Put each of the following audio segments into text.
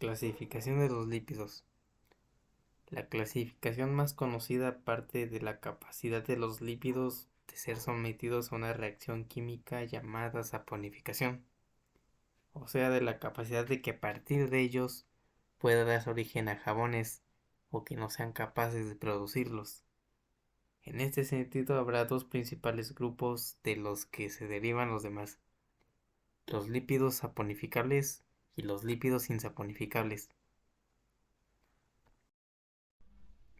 Clasificación de los lípidos. La clasificación más conocida parte de la capacidad de los lípidos de ser sometidos a una reacción química llamada saponificación, o sea, de la capacidad de que a partir de ellos pueda dar origen a jabones o que no sean capaces de producirlos. En este sentido habrá dos principales grupos de los que se derivan los demás: los lípidos saponificables y los lípidos insaponificables.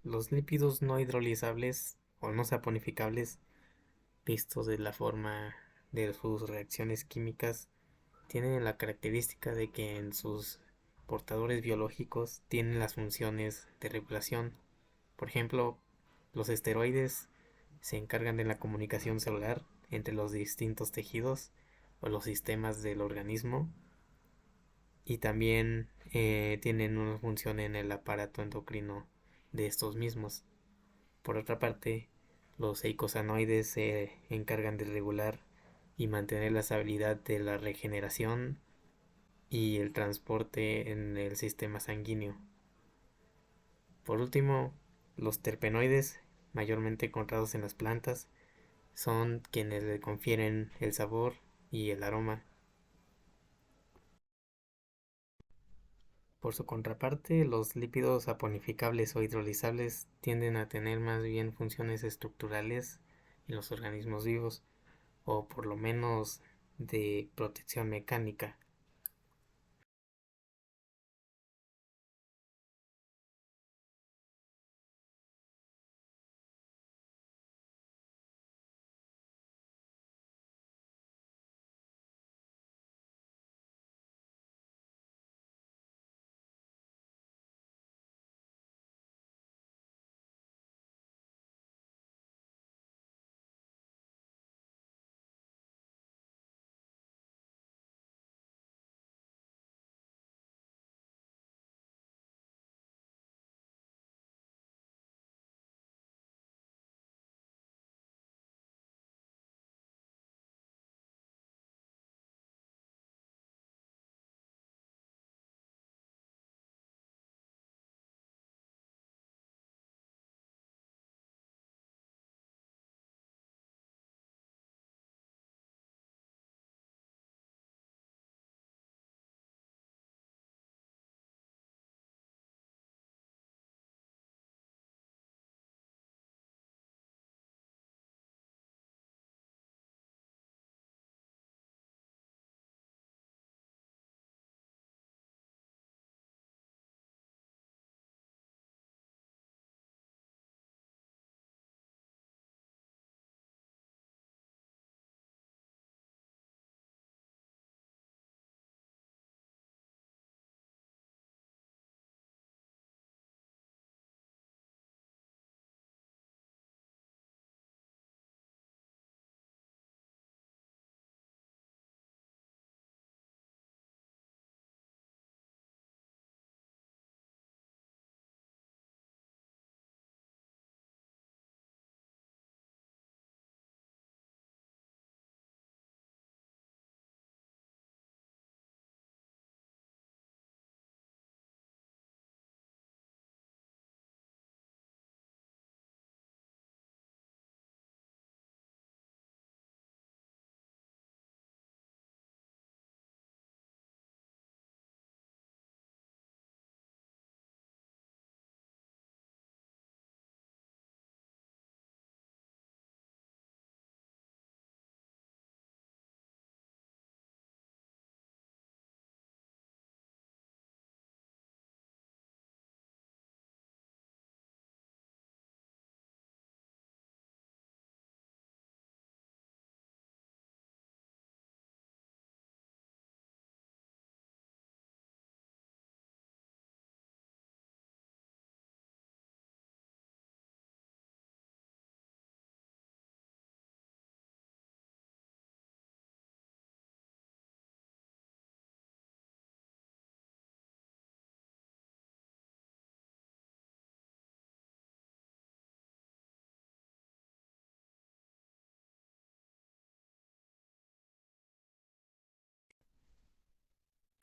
Los lípidos no hidrolizables o no saponificables, vistos de la forma de sus reacciones químicas, tienen la característica de que en sus portadores biológicos tienen las funciones de regulación. Por ejemplo, los esteroides se encargan de la comunicación celular entre los distintos tejidos o los sistemas del organismo, y también tienen una función en el aparato endocrino de estos mismos. Por otra parte, los eicosanoides se encargan de regular y mantener la estabilidad de la regeneración y el transporte en el sistema sanguíneo. Por último, los terpenoides, mayormente encontrados en las plantas, son quienes le confieren el sabor y el aroma. Por su contraparte, los lípidos saponificables o hidrolizables tienden a tener más bien funciones estructurales en los organismos vivos, o por lo menos de protección mecánica.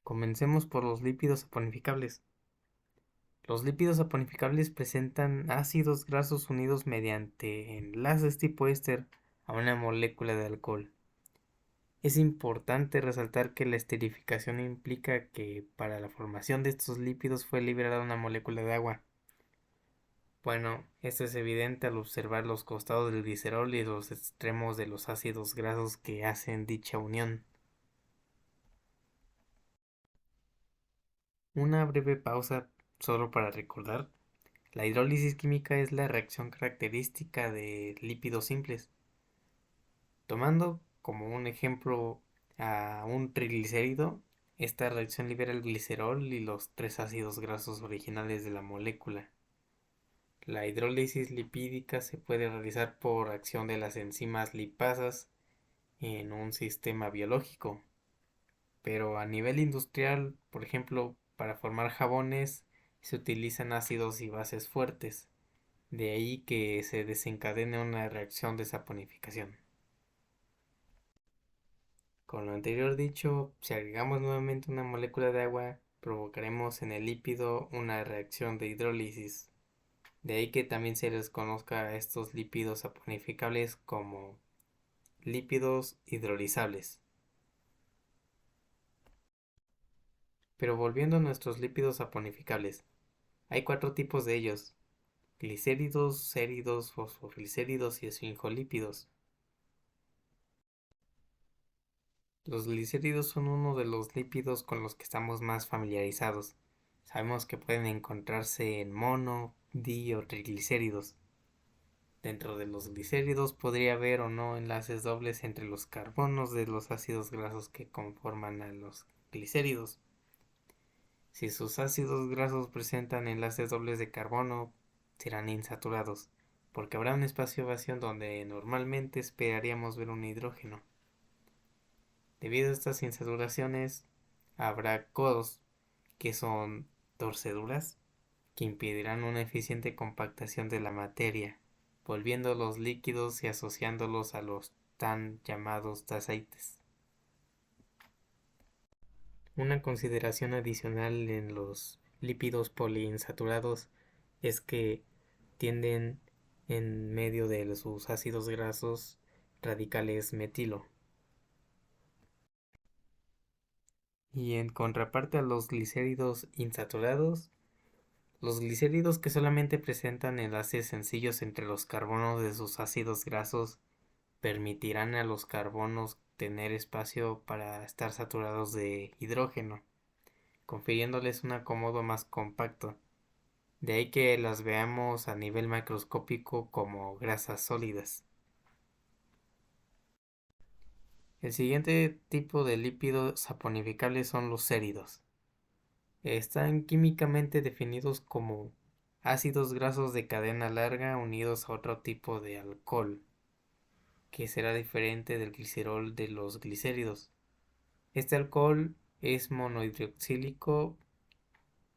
Comencemos por los lípidos saponificables. Los lípidos saponificables presentan ácidos grasos unidos mediante enlaces tipo éster a una molécula de alcohol. Es importante resaltar que la esterificación implica que para la formación de estos lípidos fue liberada una molécula de agua. Bueno, esto es evidente al observar los costados del glicerol y los extremos de los ácidos grasos que hacen dicha unión. Una breve pausa solo para recordar. La hidrólisis química es la reacción característica de lípidos simples. Tomando como un ejemplo a un triglicérido, esta reacción libera el glicerol y los tres ácidos grasos originales de la molécula. La hidrólisis lipídica se puede realizar por acción de las enzimas lipasas en un sistema biológico, pero a nivel industrial, por ejemplo, para formar jabones se utilizan ácidos y bases fuertes, de ahí que se desencadene una reacción de saponificación. Con lo anterior dicho, si agregamos nuevamente una molécula de agua, provocaremos en el lípido una reacción de hidrólisis. De ahí que también se les conozca a estos lípidos saponificables como lípidos hidrolizables. Pero volviendo a nuestros lípidos saponificables, hay cuatro tipos de ellos: glicéridos, séridos, fosfoglicéridos y esfingolípidos. Los glicéridos son uno de los lípidos con los que estamos más familiarizados. Sabemos que pueden encontrarse en mono, di o triglicéridos. Dentro de los glicéridos podría haber o no enlaces dobles entre los carbonos de los ácidos grasos que conforman a los glicéridos. Si sus ácidos grasos presentan enlaces dobles de carbono, serán insaturados, porque habrá un espacio vacío donde normalmente esperaríamos ver un hidrógeno. Debido a estas insaturaciones, habrá codos, que son torceduras, que impedirán una eficiente compactación de la materia, volviendo los líquidos y asociándolos a los tan llamados aceites. Una consideración adicional en los lípidos poliinsaturados es que tienden en medio de sus ácidos grasos radicales metilo. Y en contraparte a los glicéridos insaturados, los glicéridos que solamente presentan enlaces sencillos entre los carbonos de sus ácidos grasos permitirán a los carbonos tener espacio para estar saturados de hidrógeno, confiriéndoles un acomodo más compacto. De ahí que las veamos a nivel macroscópico como grasas sólidas. El siguiente tipo de lípidos saponificables son los séridos. Están químicamente definidos como ácidos grasos de cadena larga unidos a otro tipo de alcohol, que será diferente del glicerol de los glicéridos. Este alcohol es monohidroxílico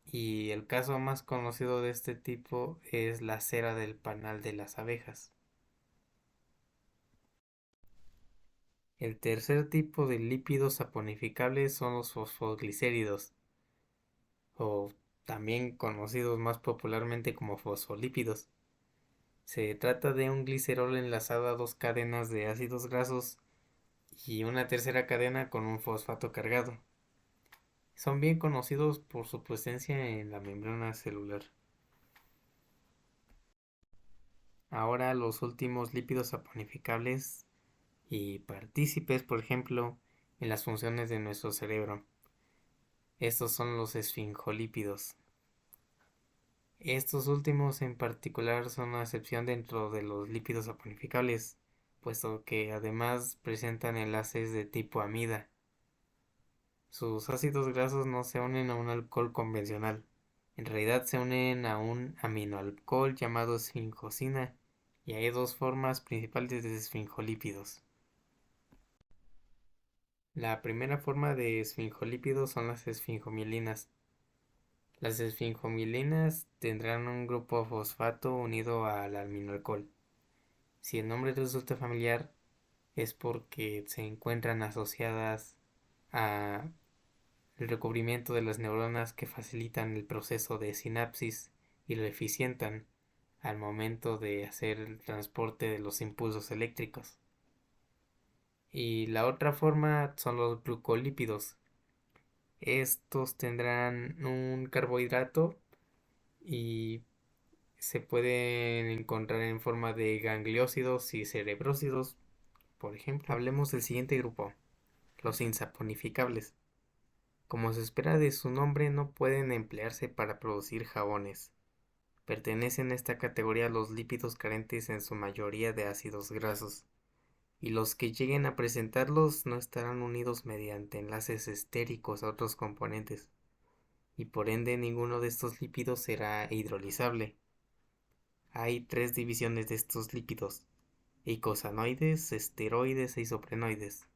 y el caso más conocido de este tipo es la cera del panal de las abejas. El tercer tipo de lípidos saponificables son los fosfoglicéridos, o también conocidos más popularmente como fosfolípidos. Se trata de un glicerol enlazado a dos cadenas de ácidos grasos y una tercera cadena con un fosfato cargado. Son bien conocidos por su presencia en la membrana celular. Ahora los últimos lípidos saponificables y partícipes, por ejemplo, en las funciones de nuestro cerebro. Estos son los esfingolípidos. Estos últimos en particular son una excepción dentro de los lípidos saponificables, puesto que además presentan enlaces de tipo amida. Sus ácidos grasos no se unen a un alcohol convencional, en realidad se unen a un aminoalcohol llamado esfingosina, y hay dos formas principales de esfingolípidos. La primera forma de esfingolípidos son las esfingomielinas. Las esfingomielinas tendrán un grupo fosfato unido al aminoalcohol. Si el nombre resulta familiar, es porque se encuentran asociadas a el recubrimiento de las neuronas que facilitan el proceso de sinapsis y lo eficientan al momento de hacer el transporte de los impulsos eléctricos. Y la otra forma son los glucolípidos. Estos tendrán un carbohidrato y se pueden encontrar en forma de gangliósidos y cerebrósidos, por ejemplo. Hablemos del siguiente grupo, los insaponificables. Como se espera de su nombre, no pueden emplearse para producir jabones. Pertenecen a esta categoría los lípidos carentes en su mayoría de ácidos grasos, y los que lleguen a presentarlos no estarán unidos mediante enlaces estéricos a otros componentes, y por ende ninguno de estos lípidos será hidrolizable. Hay tres divisiones de estos lípidos: eicosanoides, esteroides e isoprenoides.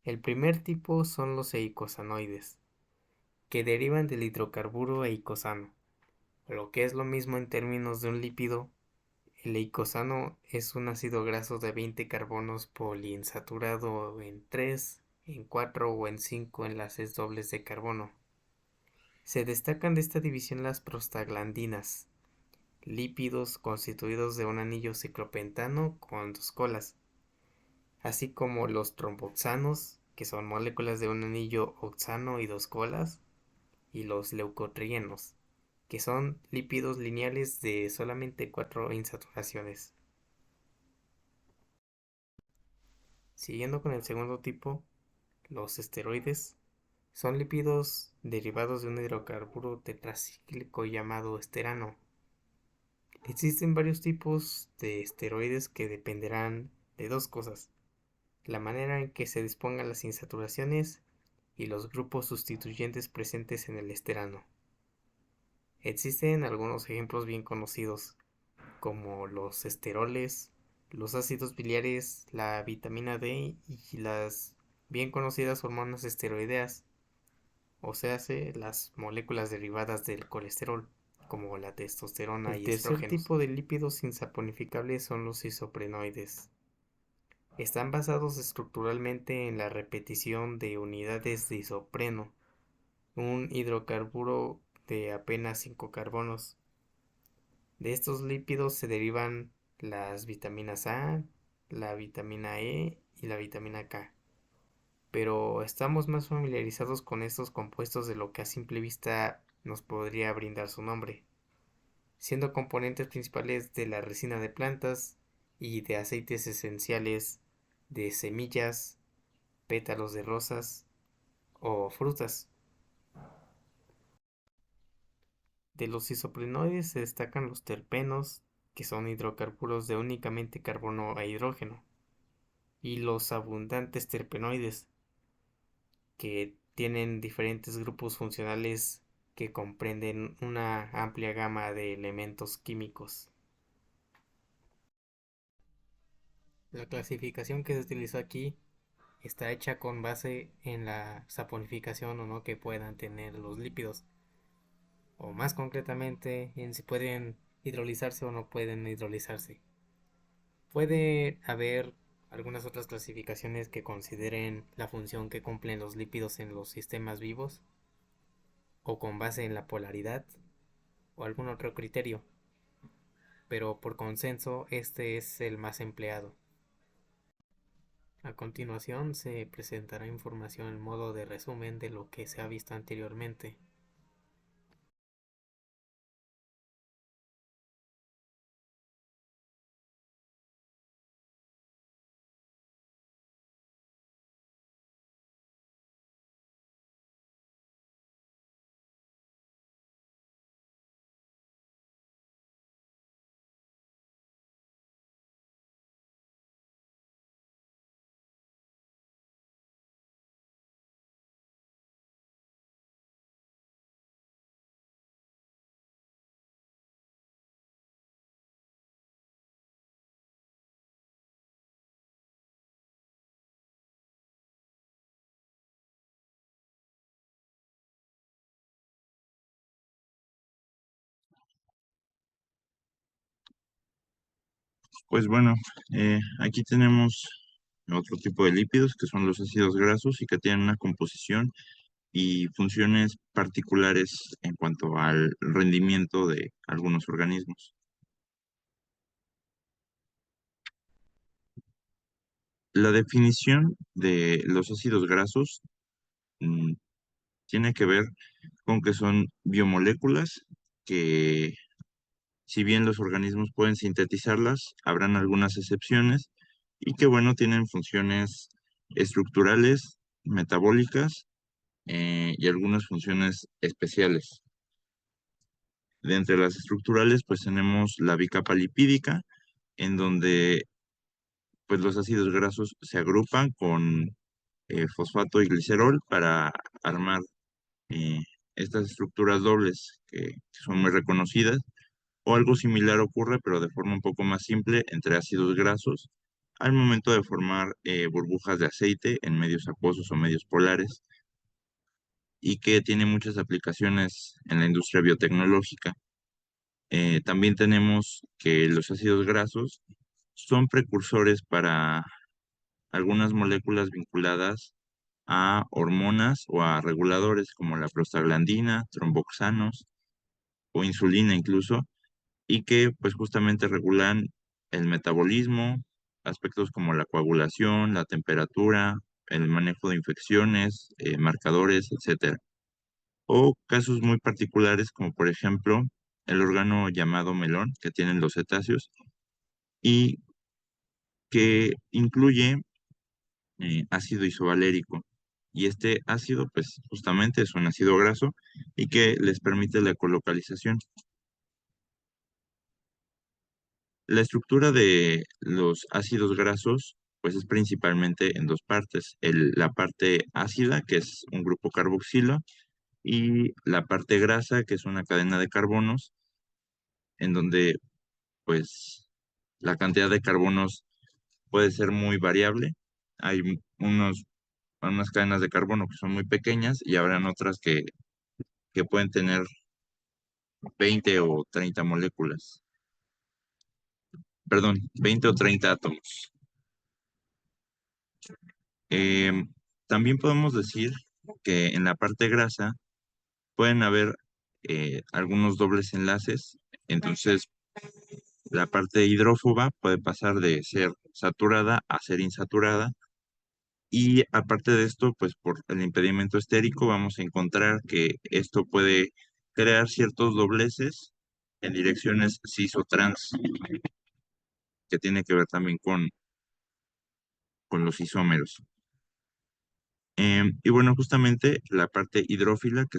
El primer tipo son los eicosanoides, que derivan del hidrocarburo eicosano. Lo que es lo mismo en términos de un lípido, el eicosano es un ácido graso de 20 carbonos poliinsaturado en 3, en 4 o en 5 enlaces dobles de carbono. Se destacan de esta división las prostaglandinas, lípidos constituidos de un anillo ciclopentano con dos colas, así como los tromboxanos, que son moléculas de un anillo oxano y dos colas, y los leucotrienos, que son lípidos lineales de solamente 4 insaturaciones. Siguiendo con el segundo tipo, los esteroides son lípidos derivados de un hidrocarburo tetracíclico llamado esterano. Existen varios tipos de esteroides que dependerán de dos cosas: la manera en que se dispongan las insaturaciones y los grupos sustituyentes presentes en el esterano. Existen algunos ejemplos bien conocidos, como los esteroles, los ácidos biliares, la vitamina D y las bien conocidas hormonas esteroideas, o sea, las moléculas derivadas del colesterol, como la testosterona y estrógenos. El tercer tipo de lípidos insaponificables son los isoprenoides. Están basados estructuralmente en la repetición de unidades de isopreno, un hidrocarburo de apenas 5 carbonos. De estos lípidos se derivan las vitaminas A, la vitamina E y la vitamina K. Pero estamos más familiarizados con estos compuestos de lo que a simple vista nos podría brindar su nombre, siendo componentes principales de la resina de plantas y de aceites esenciales de semillas, pétalos de rosas o frutas. De los isoprenoides se destacan los terpenos, que son hidrocarburos de únicamente carbono e hidrógeno, y los abundantes terpenoides, que tienen diferentes grupos funcionales que comprenden una amplia gama de elementos químicos. La clasificación que se utilizó aquí está hecha con base en la saponificación o no que puedan tener los lípidos, o más concretamente en si pueden hidrolizarse o no pueden hidrolizarse. Puede haber algunas otras clasificaciones que consideren la función que cumplen los lípidos en los sistemas vivos, o con base en la polaridad, o algún otro criterio, pero por consenso este es el más empleado. A continuación se presentará información en modo de resumen de lo que se ha visto anteriormente. Pues bueno, aquí tenemos otro tipo de lípidos que son los ácidos grasos y que tienen una composición y funciones particulares en cuanto al rendimiento de algunos organismos. La definición de los ácidos grasos mm, tiene que ver con que son biomoléculas que, si bien los organismos pueden sintetizarlas, habrán algunas excepciones y que, bueno, tienen funciones estructurales, metabólicas y algunas funciones especiales. De entre las estructurales, pues tenemos la bicapa lipídica, en donde pues los ácidos grasos se agrupan con fosfato y glicerol para armar eh, estas estructuras dobles que son muy reconocidas. O algo similar ocurre, pero de forma un poco más simple, entre ácidos grasos al momento de formar burbujas de aceite en medios acuosos o medios polares y que tiene muchas aplicaciones en la industria biotecnológica. También tenemos que los ácidos grasos son precursores para algunas moléculas vinculadas a hormonas o a reguladores como la prostaglandina, tromboxanos o insulina incluso, y que pues justamente regulan el metabolismo, aspectos como la coagulación, la temperatura, el manejo de infecciones, marcadores, etcétera. O casos muy particulares como por ejemplo el órgano llamado melón que tienen los cetáceos y que incluye ácido isovalérico. Y este ácido, pues justamente es un ácido graso y que les permite la ecolocalización. La estructura de los ácidos grasos, pues es principalmente en dos partes. La parte ácida, que es un grupo carboxilo, y la parte grasa, que es una cadena de carbonos, en donde pues la cantidad de carbonos puede ser muy variable. Hay unas cadenas de carbono que son muy pequeñas y habrán otras que pueden tener 20 o 30 moléculas. Perdón, 20 o 30 átomos. También podemos decir que en la parte grasa pueden haber algunos dobles enlaces. Entonces, la parte hidrófoba puede pasar de ser saturada a ser insaturada. Y aparte de esto, pues por el impedimento estérico vamos a encontrar que esto puede crear ciertos dobleces en direcciones cis o trans, que tiene que ver también con los isómeros. Y bueno, justamente la parte hidrófila, que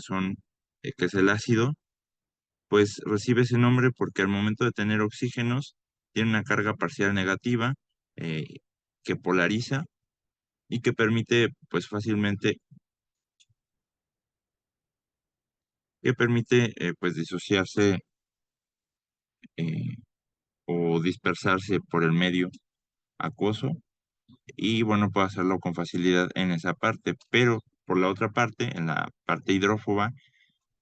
es el ácido, pues recibe ese nombre porque al momento de tener oxígenos, tiene una carga parcial negativa eh, que polariza y que permite, pues fácilmente, pues disociarse eh, o dispersarse por el medio acuoso y bueno, puede hacerlo con facilidad en esa parte, pero por la otra parte, en la parte hidrófoba,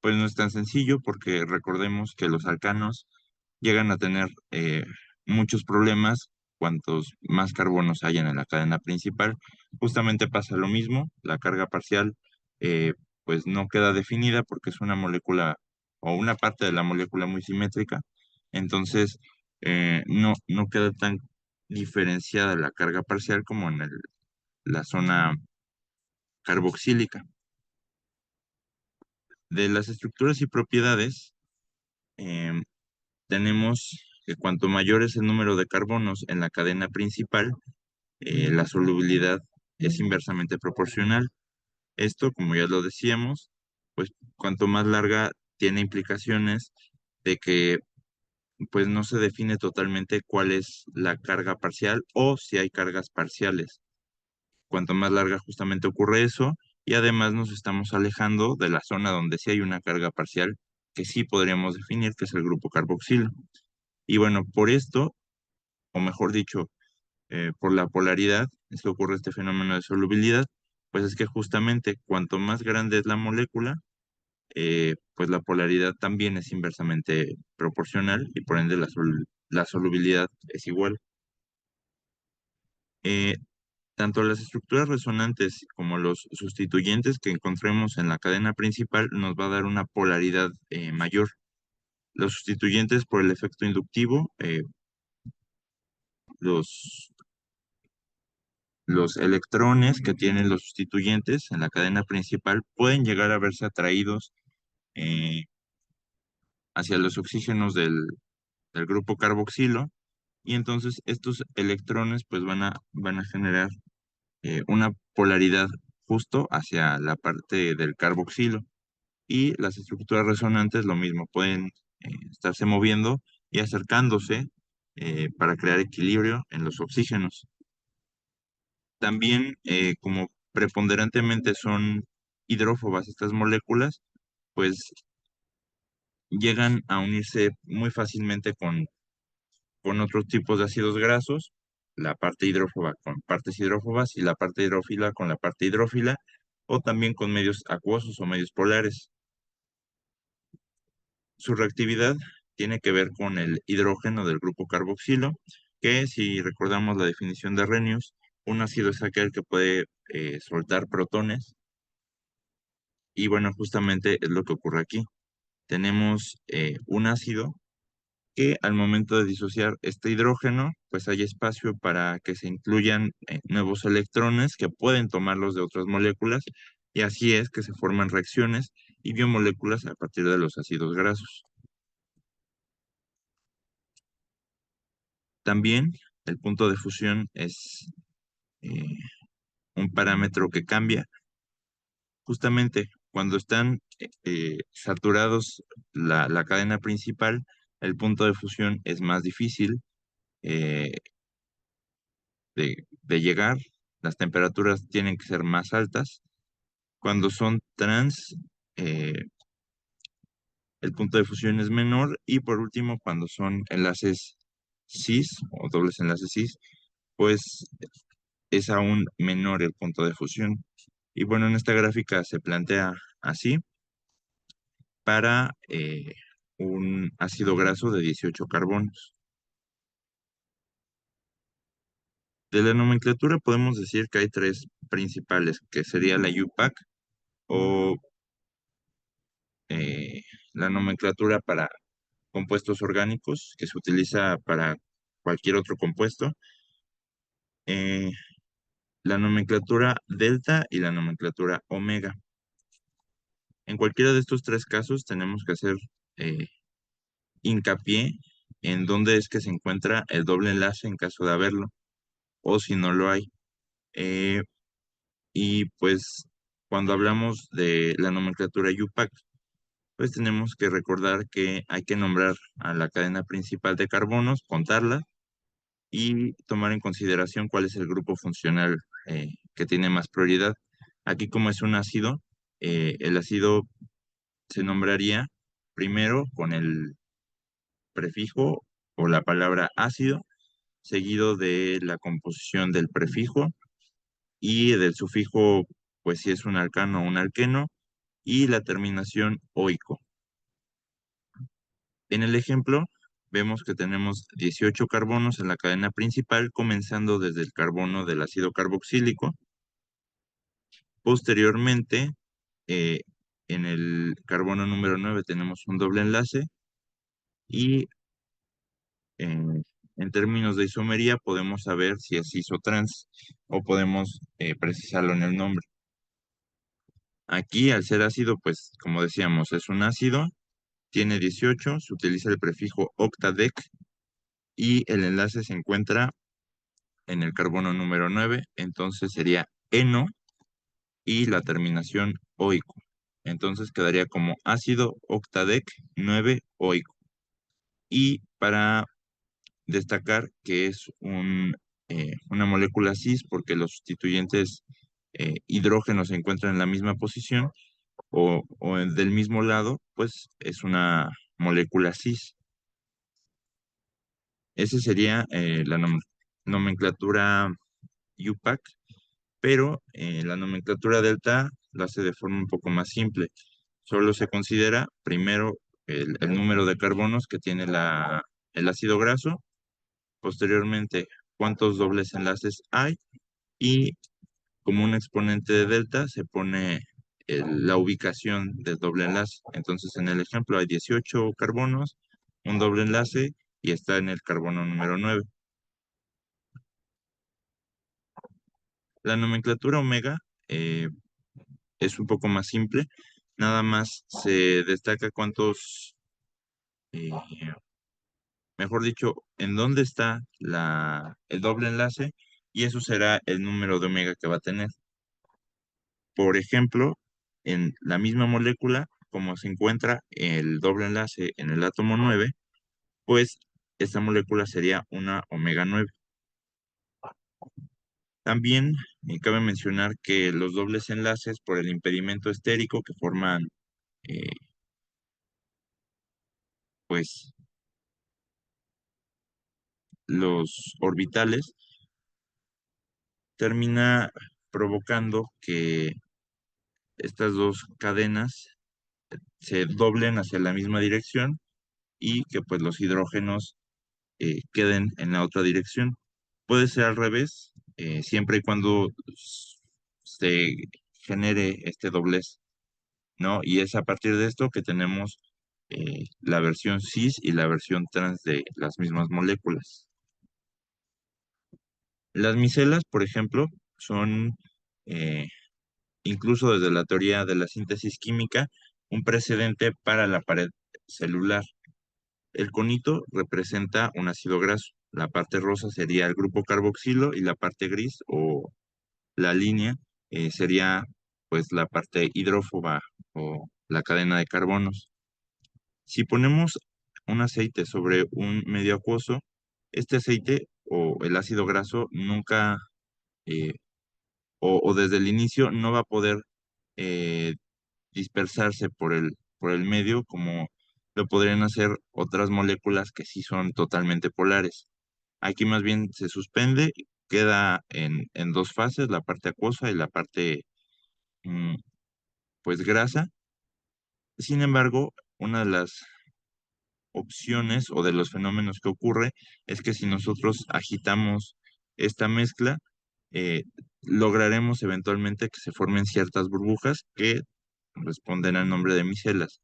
pues no es tan sencillo porque recordemos que los alcanos llegan a tener muchos problemas cuantos más carbonos hayan en la cadena principal. Justamente pasa lo mismo, la carga parcial eh, pues no queda definida porque es una molécula o una parte de la molécula muy simétrica, entonces no queda tan diferenciada la carga parcial como en la zona carboxílica. De las estructuras y propiedades, em, tenemos que cuanto mayor es el número de carbonos en la cadena principal, la solubilidad es inversamente proporcional. Esto, como ya lo decíamos, pues cuanto más larga tiene implicaciones de que pues no se define totalmente cuál es la carga parcial o si hay cargas parciales. Cuanto más larga justamente ocurre eso y además nos estamos alejando de la zona donde sí hay una carga parcial que sí podríamos definir, que es el grupo carboxilo. Y bueno, por esto, o mejor dicho, por la polaridad, es que ocurre este fenómeno de solubilidad, pues es que justamente cuanto más grande es la molécula, pues la polaridad también es inversamente proporcional y por ende la solubilidad es igual. Eh, Tanto las estructuras resonantes como los sustituyentes que encontremos en la cadena principal nos va a dar una polaridad mayor. Los sustituyentes por el efecto inductivo, los, los electrones que tienen los sustituyentes en la cadena principal pueden llegar a verse atraídos eh, hacia los oxígenos del grupo carboxilo, y entonces estos electrones pues van a generar una polaridad justo hacia la parte del carboxilo. Y las estructuras resonantes lo mismo, pueden estarse moviendo y acercándose para crear equilibrio en los oxígenos. También, como preponderantemente son hidrófobas estas moléculas, pues llegan a unirse muy fácilmente con otros tipos de ácidos grasos, la parte hidrófoba con partes hidrófobas y la parte hidrófila con la parte hidrófila, o también con medios acuosos o medios polares. Su reactividad tiene que ver con el hidrógeno del grupo carboxilo, que si recordamos la definición de Arrhenius, un ácido es aquel que puede soltar protones, y bueno, justamente es lo que ocurre aquí. Tenemos un ácido que al momento de disociar este hidrógeno, pues hay espacio para que se incluyan nuevos electrones que pueden tomarlos de otras moléculas, y así es que se forman reacciones y biomoléculas a partir de los ácidos grasos. También el punto de fusión es eh, un parámetro que cambia. Justamente cuando están saturados la cadena principal, el punto de fusión es más difícil eh, de llegar. Las temperaturas tienen que ser más altas. Cuando son trans, eh, el punto de fusión es menor. Y por último, cuando son enlaces cis o dobles enlaces cis, pues es aún menor el punto de fusión. Y bueno, en esta gráfica se plantea así para un ácido graso de 18 carbonos. De la nomenclatura podemos decir que hay tres principales, que sería la UPAC o eh, la nomenclatura para compuestos orgánicos, que se utiliza para cualquier otro compuesto, eh, la nomenclatura delta y la nomenclatura omega. En cualquiera de estos tres casos tenemos que hacer eh, hincapié en dónde es que se encuentra el doble enlace en caso de haberlo, o si no lo hay. Eh, y pues cuando hablamos de la nomenclatura UPAC, pues tenemos que recordar que hay que nombrar a la cadena principal de carbonos, contarla y tomar en consideración cuál es el grupo funcional que tiene más prioridad. Aquí, como es un ácido, el ácido se nombraría primero con el prefijo o la palabra ácido, seguido de la composición del prefijo y del sufijo, pues si es un alcano o un alqueno, y la terminación oico. En el ejemplo, vemos que tenemos 18 carbonos en la cadena principal, comenzando desde el carbono del ácido carboxílico. Posteriormente, eh, en el carbono número 9 tenemos un doble enlace, y en términos de isomería podemos saber si es isotrans o podemos precisarlo en el nombre. Aquí, al ser ácido, pues como decíamos, es un ácido, tiene 18, se utiliza el prefijo octadec y el enlace se encuentra en el carbono número 9, entonces sería eno y la terminación oico. Entonces quedaría como ácido octadec 9 oico. Y para destacar que es una molécula cis porque los sustituyentes hidrógenos se encuentran en la misma posición del mismo lado, pues es una molécula cis. Esa sería la nomenclatura UPAC, pero la nomenclatura delta lo hace de forma un poco más simple. Solo se considera primero el número de carbonos que tiene el ácido graso, posteriormente cuántos dobles enlaces hay, y como un exponente de delta se pone la ubicación del doble enlace. Entonces, en el ejemplo hay 18 carbonos, un doble enlace y está en el carbono número 9. La nomenclatura omega es un poco más simple, nada más se destaca cuántos, eh, mejor dicho, en dónde está el doble enlace y eso será el número de omega que va a tener. Por ejemplo, en la misma molécula, como se encuentra el doble enlace en el átomo 9, pues esta molécula sería una omega 9. También cabe mencionar que los dobles enlaces por el impedimento estérico que forman eh, pues los orbitales termina provocando que estas dos cadenas se doblen hacia la misma dirección y que pues los hidrógenos queden en la otra dirección. Puede ser al revés, siempre y cuando se genere este doblez, ¿no? Y es a partir de esto que tenemos la versión cis y la versión trans de las mismas moléculas. Las micelas, por ejemplo, son, eh, incluso desde la teoría de la síntesis química, un precedente para la pared celular. El conito representa un ácido graso. La parte rosa sería el grupo carboxilo y la parte gris o la línea sería pues la parte hidrófoba o la cadena de carbonos. Si ponemos un aceite sobre un medio acuoso, este aceite o el ácido graso nunca eh, o desde el inicio no va a poder eh, dispersarse por el medio como lo podrían hacer otras moléculas que sí son totalmente polares. Aquí más bien se suspende, queda en dos fases, la parte acuosa y la parte mm, pues grasa. Sin embargo, una de las opciones o de los fenómenos que ocurre es que si nosotros agitamos esta mezcla, eh, lograremos eventualmente que se formen ciertas burbujas que responden al nombre de micelas,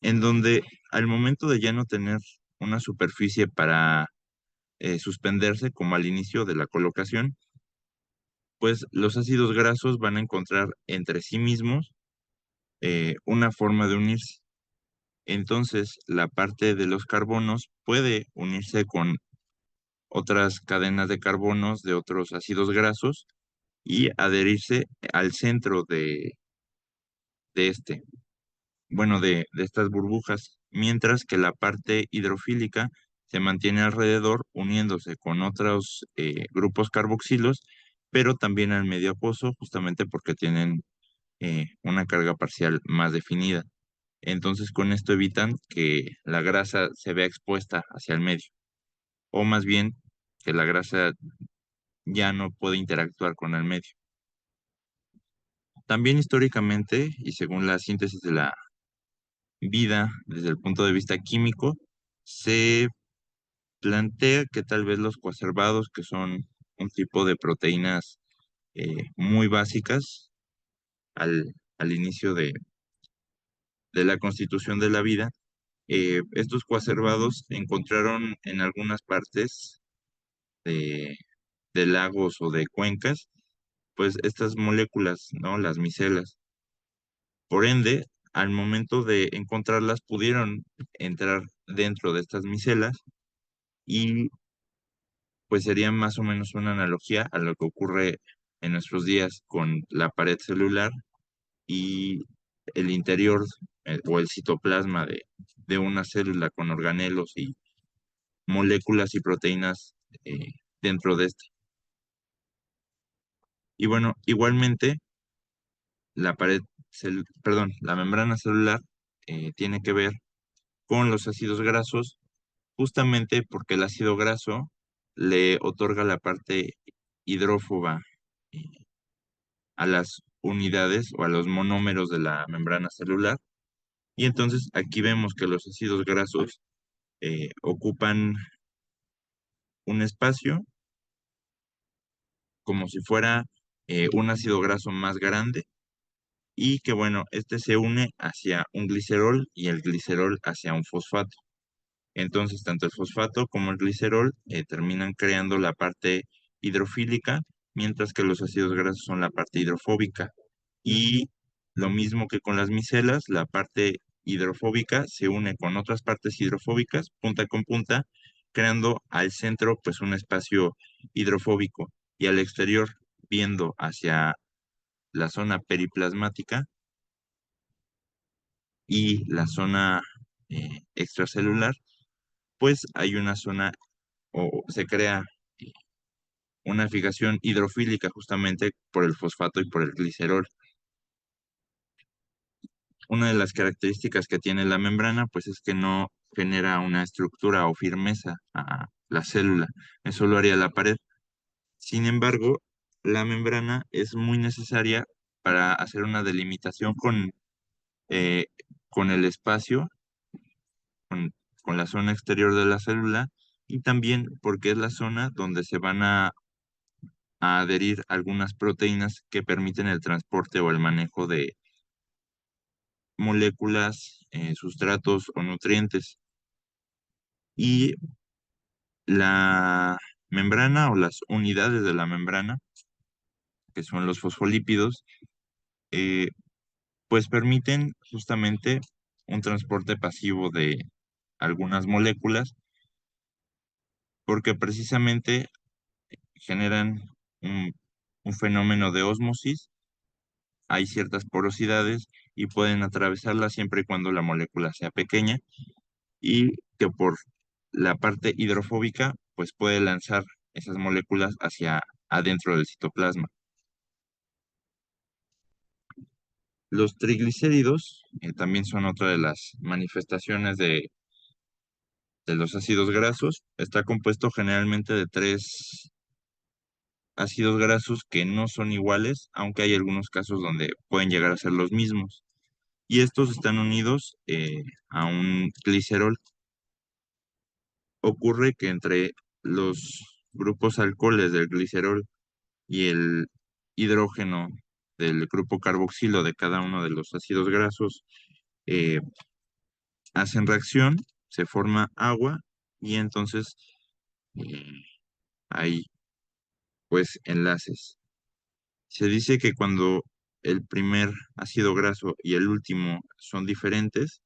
en donde al momento de ya no tener una superficie para suspenderse como al inicio de la colocación, pues los ácidos grasos van a encontrar entre sí mismos una forma de unirse. Entonces, la parte de los carbonos puede unirse con otras cadenas de carbonos de otros ácidos grasos y adherirse al centro de este, bueno, de estas burbujas, mientras que la parte hidrofílica se mantiene alrededor uniéndose con otros grupos carboxilos, pero también al medio acuoso, justamente porque tienen una carga parcial más definida. Entonces, con esto evitan que la grasa se vea expuesta hacia el medio, o más bien que la grasa ya no puede interactuar con el medio. También históricamente, y según la síntesis de la vida desde el punto de vista químico, se plantea que tal vez los coacervados, que son un tipo de proteínas muy básicas al inicio de la constitución de la vida, estos coacervados encontraron en algunas partes de, de lagos o de cuencas, pues estas moléculas, ¿no? Las micelas. Por ende, al momento de encontrarlas, pudieron entrar dentro de estas micelas y pues sería más o menos una analogía a lo que ocurre en nuestros días con la pared celular y el interior o el citoplasma de una célula con organelos y moléculas y proteínas dentro de esta. Y bueno, igualmente la perdón, la membrana celular tiene que ver con los ácidos grasos justamente porque el ácido graso le otorga la parte hidrófoba eh, a las unidades o a los monómeros de la membrana celular. Y entonces aquí vemos que los ácidos grasos ocupan un espacio como si fuera un ácido graso más grande y que bueno, este se une hacia un glicerol y el glicerol hacia un fosfato. Entonces, tanto el fosfato como el glicerol terminan creando la parte hidrofílica, mientras que los ácidos grasos son la parte hidrofóbica. Y lo mismo que con las micelas, la parte hidrofóbica se une con otras partes hidrofóbicas, punta con punta, creando al centro pues un espacio hidrofóbico y al exterior, viendo hacia la zona periplasmática y la zona extracelular, pues hay una zona o se crea una fijación hidrofílica justamente por el fosfato y por el glicerol. Una de las características que tiene la membrana, pues es que no genera una estructura o firmeza a la célula. Eso lo haría la pared. Sin embargo, la membrana es muy necesaria para hacer una delimitación eh, con el espacio, con, con la zona exterior de la célula y también porque es la zona donde se van a adherir algunas proteínas que permiten el transporte o el manejo de moléculas, sustratos o nutrientes. Y la membrana o las unidades de la membrana, que son los fosfolípidos, eh, pues permiten justamente un transporte pasivo de algunas moléculas porque precisamente generan un, un fenómeno de ósmosis. Hay ciertas porosidades y pueden atravesarla siempre y cuando la molécula sea pequeña y que por la parte hidrofóbica pues puede lanzar esas moléculas hacia adentro del citoplasma. Los triglicéridos también son otra de las manifestaciones de los ácidos grasos. Está compuesto generalmente de tres ácidos grasos que no son iguales, aunque hay algunos casos donde pueden llegar a ser los mismos. Y estos están unidos a un glicerol. Ocurre que entre los grupos alcoholes del glicerol y el hidrógeno del grupo carboxilo de cada uno de los ácidos grasos eh, hacen reacción, se forma agua y entonces eh, hay pues enlaces. Se dice que cuando el primer ácido graso y el último son diferentes,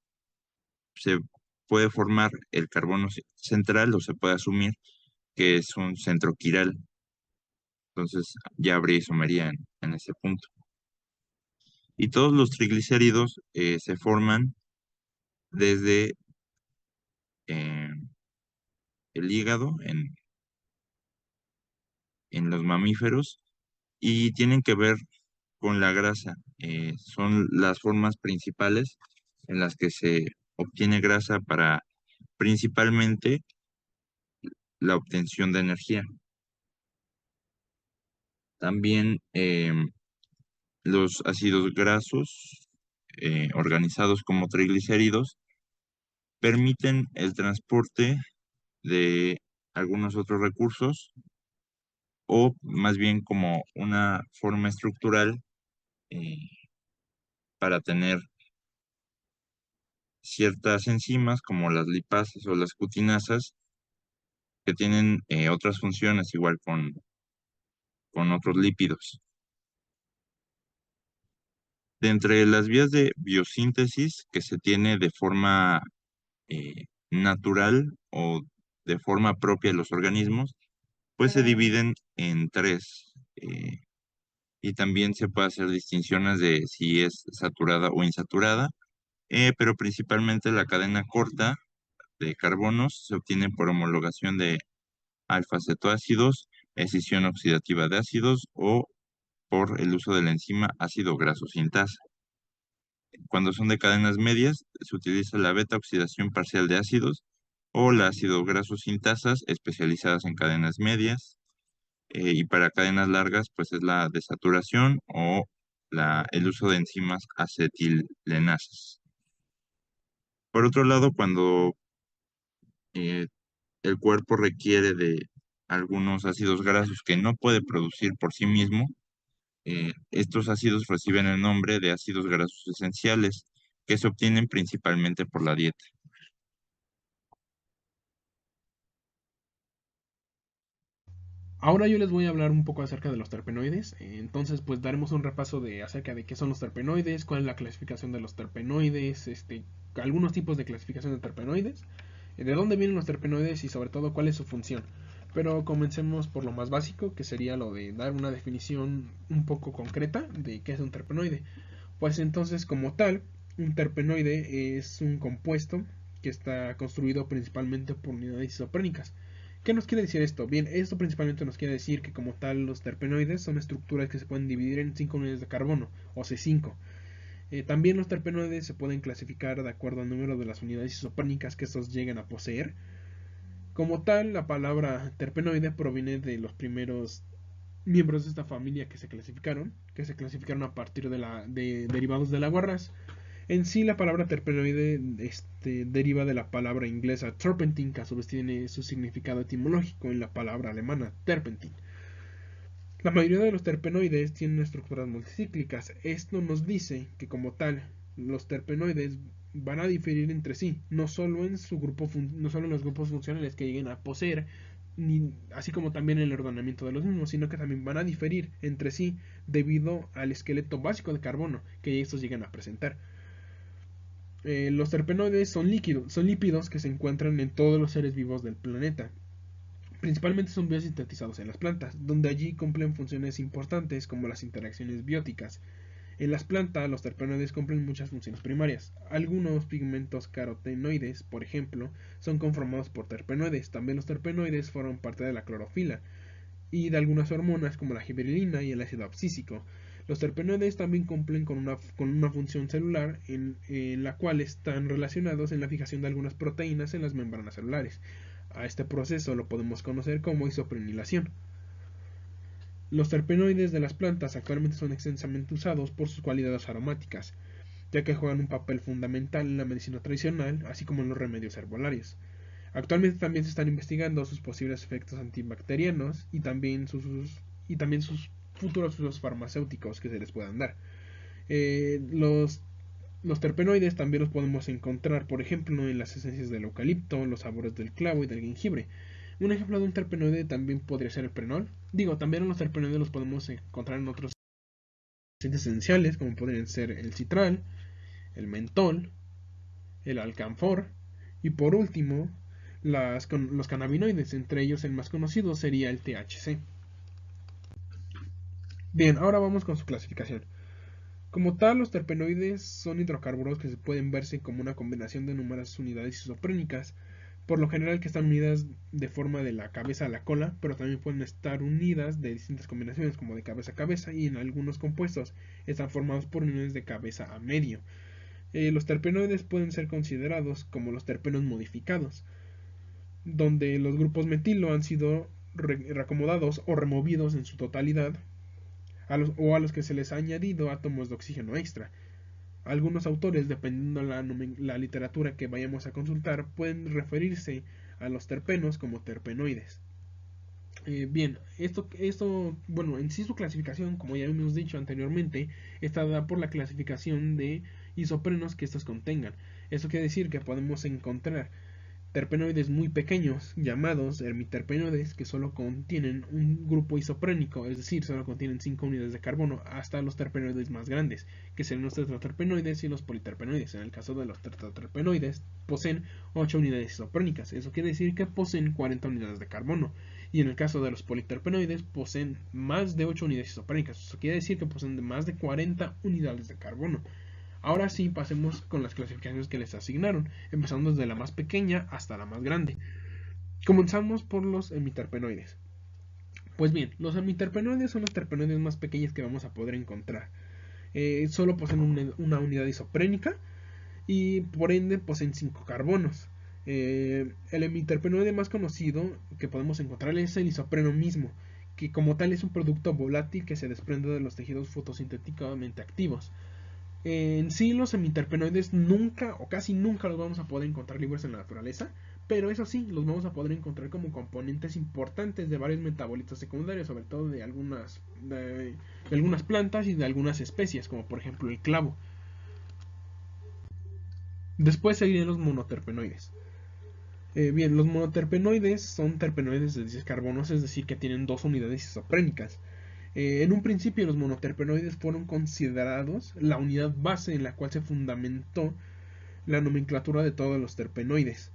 se puede formar el carbono central o se puede asumir que es un centro quiral. Entonces ya habría isomería en ese punto. Y todos los triglicéridos se forman desde eh, el hígado en los mamíferos y tienen que ver con la grasa. Son las formas principales en las que se obtiene grasa para principalmente la obtención de energía. También los ácidos grasos organizados como triglicéridos permiten el transporte de algunos otros recursos o más bien como una forma estructural eh, para tener ciertas enzimas como las lipasas o las cutinasas que tienen otras funciones igual con otros lípidos. De entre las vías de biosíntesis que se tiene de forma natural o de forma propia de los organismos, pues se dividen en tres. Y también se puede hacer distinciones de si es saturada o insaturada, pero principalmente la cadena corta de carbonos se obtiene por homologación de alfa-cetoácidos, escisión oxidativa de ácidos o por el uso de la enzima ácido graso sintasa. Cuando son de cadenas medias, se utiliza la beta-oxidación parcial de ácidos o la ácido graso sintasas especializadas en cadenas medias. Y para cadenas largas, pues es la desaturación o el uso de enzimas acetilenasas. Por otro lado, cuando el cuerpo requiere de algunos ácidos grasos que no puede producir por sí mismo. Estos ácidos reciben el nombre de ácidos grasos esenciales, que se obtienen principalmente por la dieta. Ahora yo les voy a hablar un poco acerca de los terpenoides. Entonces, pues daremos un repaso de acerca de qué son los terpenoides, cuál es la clasificación de los terpenoides, algunos tipos de clasificación de terpenoides, de dónde vienen los terpenoides y sobre todo cuál es su función. Pero comencemos por lo más básico, que sería lo de dar una definición un poco concreta de qué es un terpenoide. Pues entonces, como tal, un terpenoide es un compuesto que está construido principalmente por unidades isoprónicas. ¿Qué nos quiere decir esto? Bien, esto principalmente nos quiere decir que como tal los terpenoides son estructuras que se pueden dividir en 5 unidades de carbono, o C5. También los terpenoides se pueden clasificar de acuerdo al número de las unidades isoprónicas que estos lleguen a poseer. Como tal, la palabra terpenoide proviene de los primeros miembros de esta familia que se clasificaron a partir de derivados del aguarrás. En sí, la palabra terpenoide deriva de la palabra inglesa turpentine, que a su vez tiene su significado etimológico en la palabra alemana terpentin. La mayoría de los terpenoides tienen estructuras multicíclicas. Esto nos dice que como tal, los terpenoides van a diferir entre sí, no solo en los grupos funcionales que lleguen a poseer, así como también en el ordenamiento de los mismos, sino que también van a diferir entre sí debido al esqueleto básico de carbono que estos llegan a presentar. Los terpenoides son lípidos que se encuentran en todos los seres vivos del planeta. Principalmente son biosintetizados en las plantas, donde allí cumplen funciones importantes como las interacciones bióticas. En las plantas, los terpenoides cumplen muchas funciones primarias. Algunos pigmentos carotenoides, por ejemplo, son conformados por terpenoides. También los terpenoides forman parte de la clorofila y de algunas hormonas como la gibberelina y el ácido abscísico. Los terpenoides también cumplen con una función celular en la cual están relacionados en la fijación de algunas proteínas en las membranas celulares. A este proceso lo podemos conocer como isoprenilación. Los terpenoides de las plantas actualmente son extensamente usados por sus cualidades aromáticas, ya que juegan un papel fundamental en la medicina tradicional, así como en los remedios herbolarios. Actualmente también se están investigando sus posibles efectos antibacterianos y también sus futuros usos farmacéuticos que se les puedan dar. Los terpenoides también los podemos encontrar, por ejemplo, en las esencias del eucalipto, los sabores del clavo y del jengibre. Un ejemplo de un terpenoide también podría ser el prenol. Digo, también los terpenoides los podemos encontrar en otros aceites esenciales, como podrían ser el citral, el mentol, el alcanfor y por último los cannabinoides, entre ellos el más conocido sería el THC. Bien, ahora vamos con su clasificación. Como tal, los terpenoides son hidrocarburos que se pueden verse como una combinación de numerosas unidades isoprónicas, por lo general que están unidas de forma de la cabeza a la cola, pero también pueden estar unidas de distintas combinaciones como de cabeza a cabeza y en algunos compuestos están formados por uniones de cabeza a medio. Los terpenoides pueden ser considerados como los terpenos modificados, donde los grupos metilo han sido reacomodados o removidos en su totalidad, o a los que se les ha añadido átomos de oxígeno extra. Algunos autores, dependiendo la literatura que vayamos a consultar, pueden referirse a los terpenos como terpenoides. Bien, bueno, en sí su clasificación, como ya hemos dicho anteriormente, está dada por la clasificación de isoprenos que estos contengan. Eso quiere decir que podemos encontrar terpenoides muy pequeños llamados ermiterpenoides que solo contienen un grupo isoprénico, es decir, solo contienen 5 unidades de carbono, hasta los terpenoides más grandes, que serían los tetraterpenoides y los politerpenoides. En el caso de los tetraterpenoides poseen 8 unidades isoprénicas, eso quiere decir que poseen 40 unidades de carbono, y en el caso de los politerpenoides poseen más de 8 unidades isoprénicas, eso quiere decir que poseen más de 40 unidades de carbono. Ahora sí, pasemos con las clasificaciones que les asignaron, empezando desde la más pequeña hasta la más grande. Comenzamos por los hemiterpenoides. Pues bien, los hemiterpenoides son los terpenoides más pequeños que vamos a poder encontrar. Solo poseen una unidad isoprénica y por ende poseen 5 carbonos. El hemiterpenoide más conocido que podemos encontrar es el isopreno mismo, que como tal es un producto volátil que se desprende de los tejidos fotosintéticamente activos. En sí, los semiterpenoides nunca o casi nunca los vamos a poder encontrar libres en la naturaleza, pero eso sí, los vamos a poder encontrar como componentes importantes de varios metabolitos secundarios, sobre todo de algunas plantas y de algunas especies, como por ejemplo el clavo. Después seguirían los monoterpenoides. Bien, los monoterpenoides son terpenoides de 10 carbonos, es decir, que tienen dos unidades isoprénicas. En un principio los monoterpenoides fueron considerados la unidad base en la cual se fundamentó la nomenclatura de todos los terpenoides.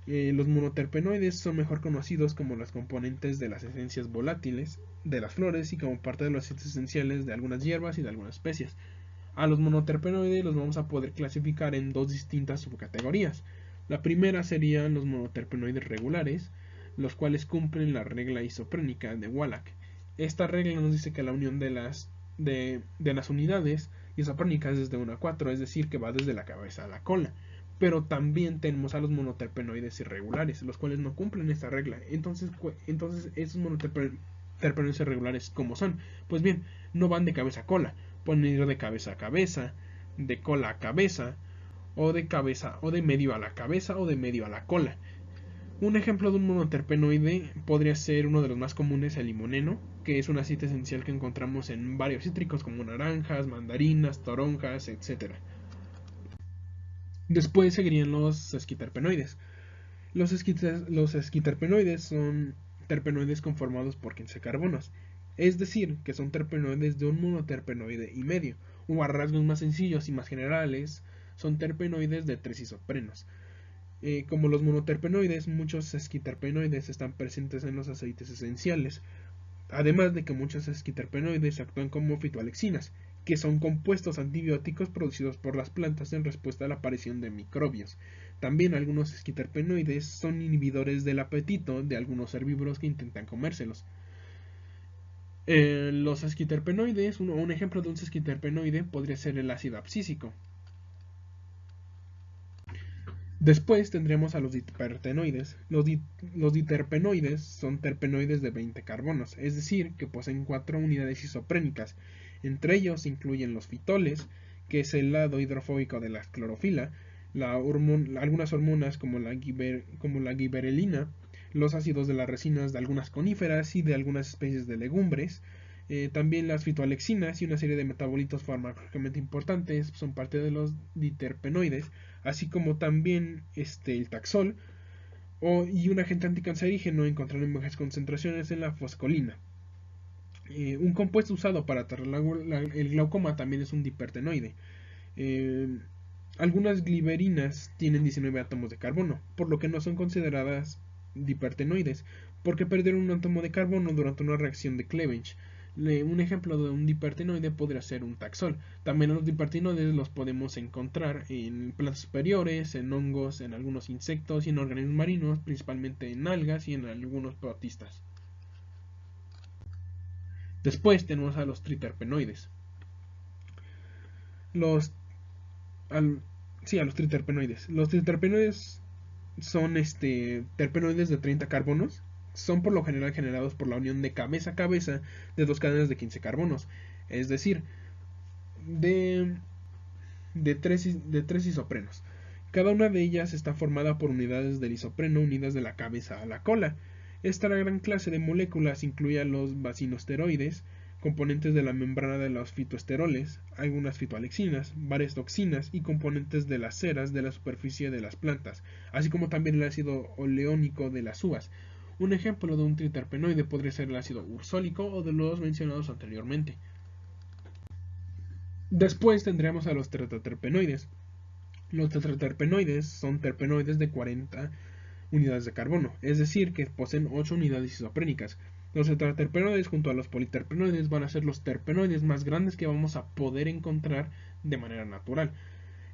Los monoterpenoides son mejor conocidos como los componentes de las esencias volátiles de las flores y como parte de los aceites esenciales de algunas hierbas y de algunas especies. A los monoterpenoides los vamos a poder clasificar en dos distintas subcategorías. La primera serían los monoterpenoides regulares, los cuales cumplen la regla isoprénica de Wallach. Esta regla nos dice que la unión de las unidades isoprénicas es de 1 a 4, es decir, que va desde la cabeza a la cola. Pero también tenemos a los monoterpenoides irregulares, los cuales no cumplen esta regla. Entonces esos monoterpenoides irregulares, ¿cómo son? Pues bien, no van de cabeza a cola, pueden ir de cabeza a cabeza, de cola a cabeza, o de cabeza o de medio a la cabeza o de medio a la cola. Un ejemplo de un monoterpenoide podría ser uno de los más comunes, el limoneno, que es un aceite esencial que encontramos en varios cítricos como naranjas, mandarinas, toronjas, etc. Después seguirían los esquiterpenoides. Los esquiterpenoides son terpenoides conformados por 15 carbonos, es decir, que son terpenoides de un monoterpenoide y medio, o a rasgos más sencillos y más generales, son terpenoides de 3 isoprenos. Como los monoterpenoides, muchos esquiterpenoides están presentes en los aceites esenciales, además de que muchos esquiterpenoides actúan como fitoalexinas, que son compuestos antibióticos producidos por las plantas en respuesta a la aparición de microbios. También algunos esquiterpenoides son inhibidores del apetito de algunos herbívoros que intentan comérselos. Los esquiterpenoides, un ejemplo de un esquiterpenoide podría ser el ácido abscísico. Después tendremos a los diterpenoides. Los diterpenoides son terpenoides de 20 carbonos, es decir, que poseen 4 unidades isoprénicas. Entre ellos se incluyen los fitoles, que es el lado hidrofóbico de la clorofila, algunas hormonas como la giberelina, los ácidos de las resinas de algunas coníferas y de algunas especies de legumbres. También las fitoalexinas y una serie de metabolitos farmacológicamente importantes son parte de los diterpenoides, así como también el taxol y un agente anticancerígeno encontrado en bajas concentraciones en la foscolina. Un compuesto usado para tratar el glaucoma también es un dipertenoide. Algunas gliberinas tienen 19 átomos de carbono, por lo que no son consideradas dipertenoides, porque perdieron un átomo de carbono durante una reacción de cleavage. Un ejemplo de un dipertenoide podría ser un taxol. También los dipertenoides los podemos encontrar en plantas superiores, en hongos, en algunos insectos y en organismos marinos, principalmente en algas y en algunos protistas. Después tenemos a los triterpenoides. Los, al, sí, a los triterpenoides. Los triterpenoides son terpenoides de 30 carbonos. Son por lo general generados por la unión de cabeza a cabeza de dos cadenas de 15 carbonos. Es decir, de tres isoprenos. Cada una de ellas está formada por unidades del isopreno unidas de la cabeza a la cola. Esta gran clase de moléculas incluye a los bacinosteroides, componentes de la membrana de los fitoesteroles, algunas fitoalexinas, varias toxinas y componentes de las ceras de la superficie de las plantas, así como también el ácido oleónico de las uvas. Un ejemplo de un triterpenoide podría ser el ácido ursólico o de los mencionados anteriormente. Después tendríamos a los tetraterpenoides. Los tetraterpenoides son terpenoides de 40 unidades de carbono, es decir, que poseen 8 unidades isoprénicas. Los tetraterpenoides junto a los politerpenoides van a ser los terpenoides más grandes que vamos a poder encontrar de manera natural.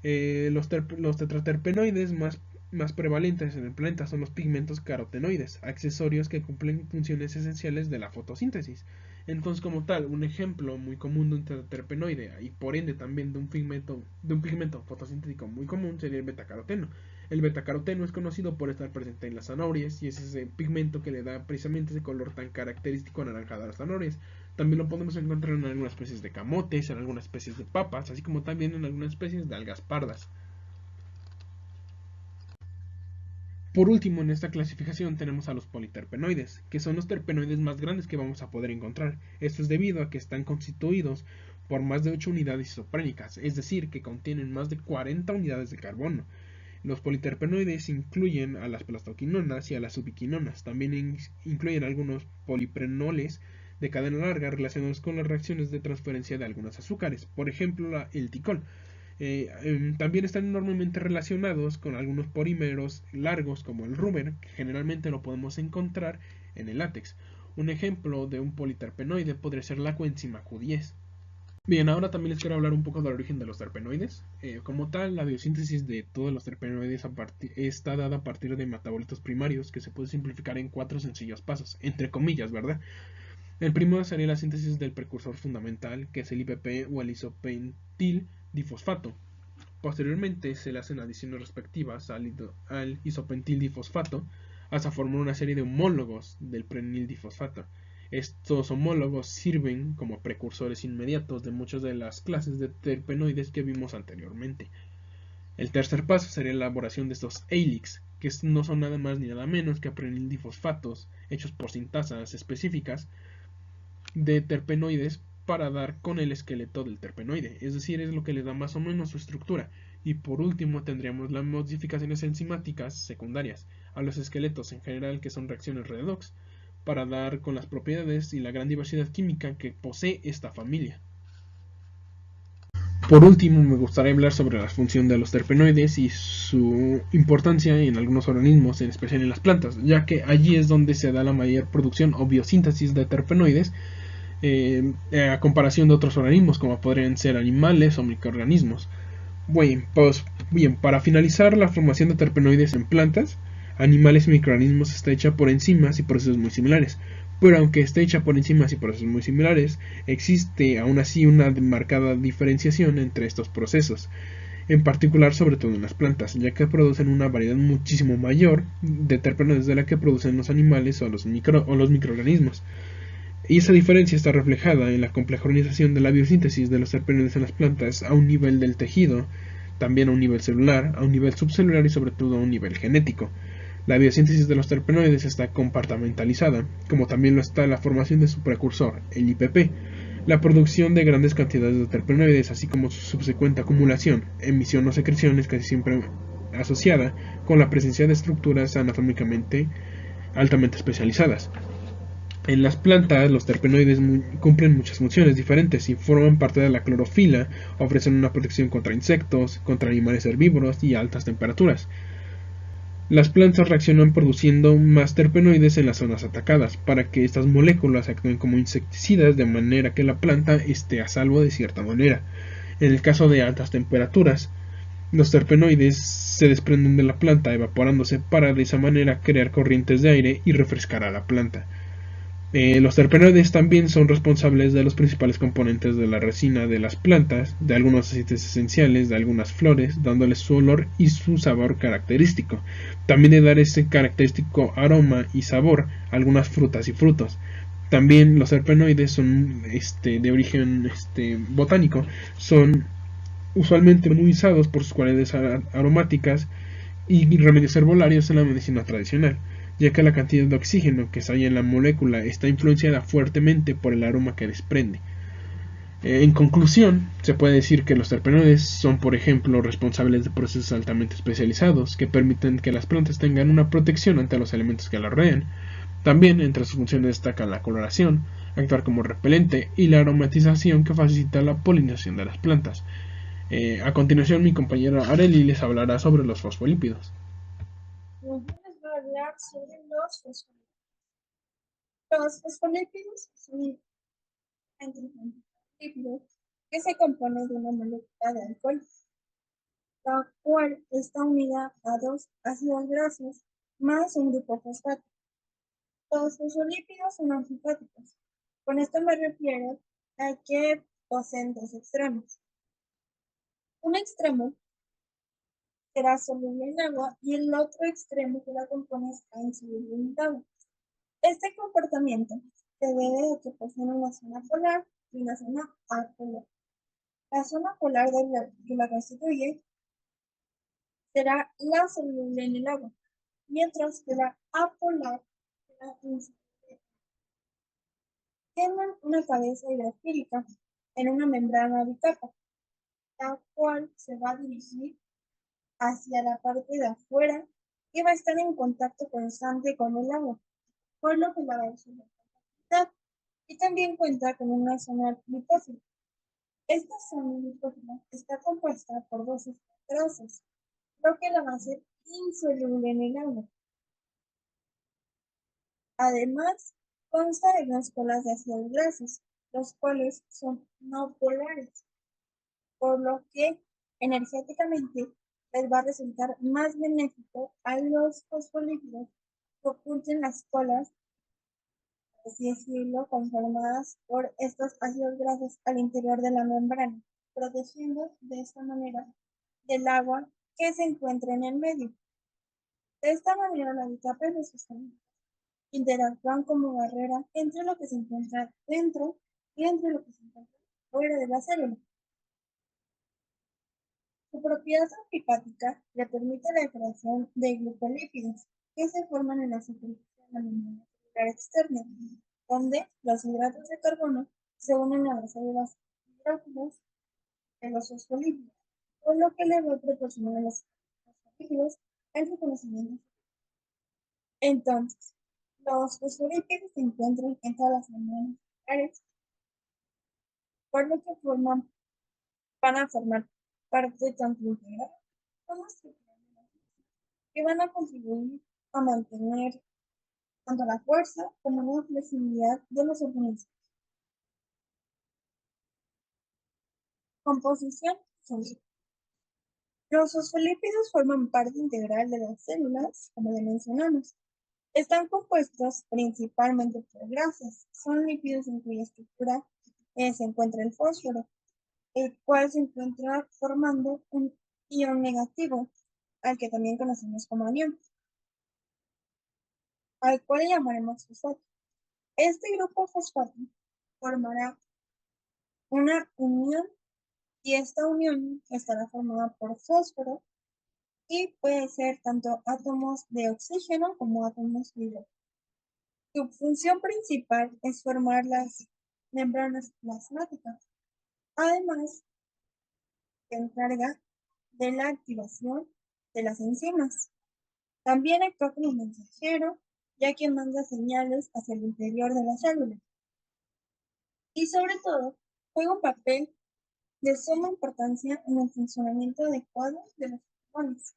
Los tetraterpenoides más prevalentes en el planeta son los pigmentos carotenoides, accesorios que cumplen funciones esenciales de la fotosíntesis. Entonces, como tal, un ejemplo muy común de un tetraterpenoide y por ende también de un pigmento fotosintético muy común sería el betacaroteno. El betacaroteno es conocido por estar presente en las zanahorias y es ese pigmento que le da precisamente ese color tan característico anaranjado a las zanahorias. También lo podemos encontrar en algunas especies de camotes, en algunas especies de papas, así como también en algunas especies de algas pardas. Por último, en esta clasificación tenemos a los politerpenoides, que son los terpenoides más grandes que vamos a poder encontrar. Esto es debido a que están constituidos por más de 8 unidades isoprénicas, es decir, que contienen más de 40 unidades de carbono. Los politerpenoides incluyen a las plastoquinonas y a las ubiquinonas. También incluyen algunos poliprenoles de cadena larga relacionados con las reacciones de transferencia de algunos azúcares, por ejemplo el ticol. También están enormemente relacionados con algunos polímeros largos como el rubber, que generalmente lo podemos encontrar en el látex. Un ejemplo de un politerpenoide podría ser la coenzima Q10. Bien, ahora también les quiero hablar un poco del origen de los terpenoides. Como tal, la biosíntesis de todos los terpenoides está dada a partir de metabolitos primarios que se puede simplificar en 4 sencillos pasos, entre comillas, ¿verdad? El primero sería la síntesis del precursor fundamental, que es el IPP o el isopentil difosfato. Posteriormente se le hacen adiciones respectivas al isopentil difosfato hasta formar una serie de homólogos del prenil difosfato. Estos homólogos sirven como precursores inmediatos de muchas de las clases de terpenoides que vimos anteriormente. El tercer paso sería la elaboración de estos EILIX, que no son nada más ni nada menos que prenildifosfatos hechos por sintasas específicas de terpenoides para dar con el esqueleto del terpenoide, es decir, es lo que le da más o menos su estructura. Y por último tendríamos las modificaciones enzimáticas secundarias a los esqueletos en general, que son reacciones redox, para dar con las propiedades y la gran diversidad química que posee esta familia. Por último, me gustaría hablar sobre la función de los terpenoides y su importancia en algunos organismos, en especial en las plantas, ya que allí es donde se da la mayor producción o biosíntesis de terpenoides a comparación de otros organismos como podrían ser animales o microorganismos. Bien, para finalizar la formación de terpenoides en plantas, animales y microorganismos está hecha por enzimas y procesos muy similares. Pero aunque esté hecha por enzimas y procesos muy similares, existe aún así una marcada diferenciación entre estos procesos, en particular sobre todo en las plantas, ya que producen una variedad muchísimo mayor de terpenoides de la que producen los animales o los microorganismos. Y esa diferencia está reflejada en la compleja organización de la biosíntesis de los terpenoides en las plantas a un nivel del tejido, también a un nivel celular, a un nivel subcelular y sobre todo a un nivel genético. La biosíntesis de los terpenoides está compartimentalizada, como también lo está la formación de su precursor, el IPP, la producción de grandes cantidades de terpenoides, así como su subsecuente acumulación, emisión o secreción es casi siempre asociada con la presencia de estructuras anatómicamente altamente especializadas. En las plantas, los terpenoides cumplen muchas funciones diferentes y forman parte de la clorofila, ofrecen una protección contra insectos, contra animales herbívoros y a altas temperaturas. Las plantas reaccionan produciendo más terpenoides en las zonas atacadas, para que estas moléculas actúen como insecticidas de manera que la planta esté a salvo de cierta manera. En el caso de altas temperaturas, los terpenoides se desprenden de la planta evaporándose para de esa manera crear corrientes de aire y refrescar a la planta. Los terpenoides también son responsables de los principales componentes de la resina de las plantas, de algunos aceites esenciales, de algunas flores, dándoles su olor y su sabor característico. También de dar ese característico aroma y sabor a algunas frutas y frutos. También los terpenoides son de origen botánico, son usualmente muy usados por sus cualidades aromáticas y remedios herbolarios en la medicina tradicional, ya que la cantidad de oxígeno que se halla en la molécula está influenciada fuertemente por el aroma que desprende. En conclusión, se puede decir que los terpenoides son, por ejemplo, responsables de procesos altamente especializados que permiten que las plantas tengan una protección ante los elementos que las rodean. También entre sus funciones destacan la coloración, actuar como repelente y la aromatización que facilita la polinización de las plantas. A continuación, mi compañera Areli les hablará sobre los fosfolípidos. Yo les voy a hablar sobre los fosfolípidos. Los fosfolípidos son un lípido que se compone de una molécula de alcohol, la cual está unida a dos ácidos grasos más un grupo fosfato. Los fosfolípidos son antifáticos. Con esto me refiero a que poseen dos extremos. Un extremo será soluble en agua y el otro extremo que la compone está insoluble en agua. Este comportamiento se debe a que poseen una zona polar y una zona apolar. La zona polar que la constituye será la soluble en el agua, mientras que la apolar será insoluble. Tienen una cabeza hidrofílica en una membrana bicapa, la cual se va a dirigir hacia la parte de afuera y va a estar en contacto constante con el agua, por lo que la va a absorber y también cuenta con una zona lipófila. Esta zona lipófila está compuesta por dos grasas, lo que la va a hacer insoluble en el agua. Además, consta de dos colas de ácidos grasos, los cuales son no polares, por lo que energéticamente les va a resultar más benéfico a los fosfolípidos que oculten las colas, por así decirlo, conformadas por estos ácidos grasos al interior de la membrana, protegiendo de esta manera del agua que se encuentra en el medio. De esta manera, la bicapa y los fosfolípidos interactúan como barrera entre lo que se encuentra dentro y entre lo que se encuentra fuera de la célula. Su propiedad antifática le permite la creación de glucolípidos que se forman en la superficie de la membrana celular externa, donde los hidratos de carbono se unen a las células hidrófilas de los fosfolípidos, por lo que le va a proporcionar a los fosfolípidos el reconocimiento. Entonces, los fosfolípidos se encuentran en todas las membranas celulares, por lo que van a formar parte tanto integral como estructural de la misma, que van a contribuir a mantener tanto la fuerza como la flexibilidad de los organismos. Composición celular. Los fosfolípidos forman parte integral de las células, como ya mencionamos. Están compuestos principalmente por grasas. Son lípidos en cuya estructura se encuentra el fósforo, el cual se encuentra formando un ion negativo, al que también conocemos como anión, al cual llamaremos fosfato. Este grupo fosfato formará una unión y esta unión estará formada por fósforo y puede ser tanto átomos de oxígeno como átomos de hidrógeno. Su función principal es formar las membranas plasmáticas. Además, se encarga de la activación de las enzimas. También actúa como mensajero, ya que manda señales hacia el interior de la célula. Y sobre todo, juega un papel de suma importancia en el funcionamiento adecuado de los pulmones.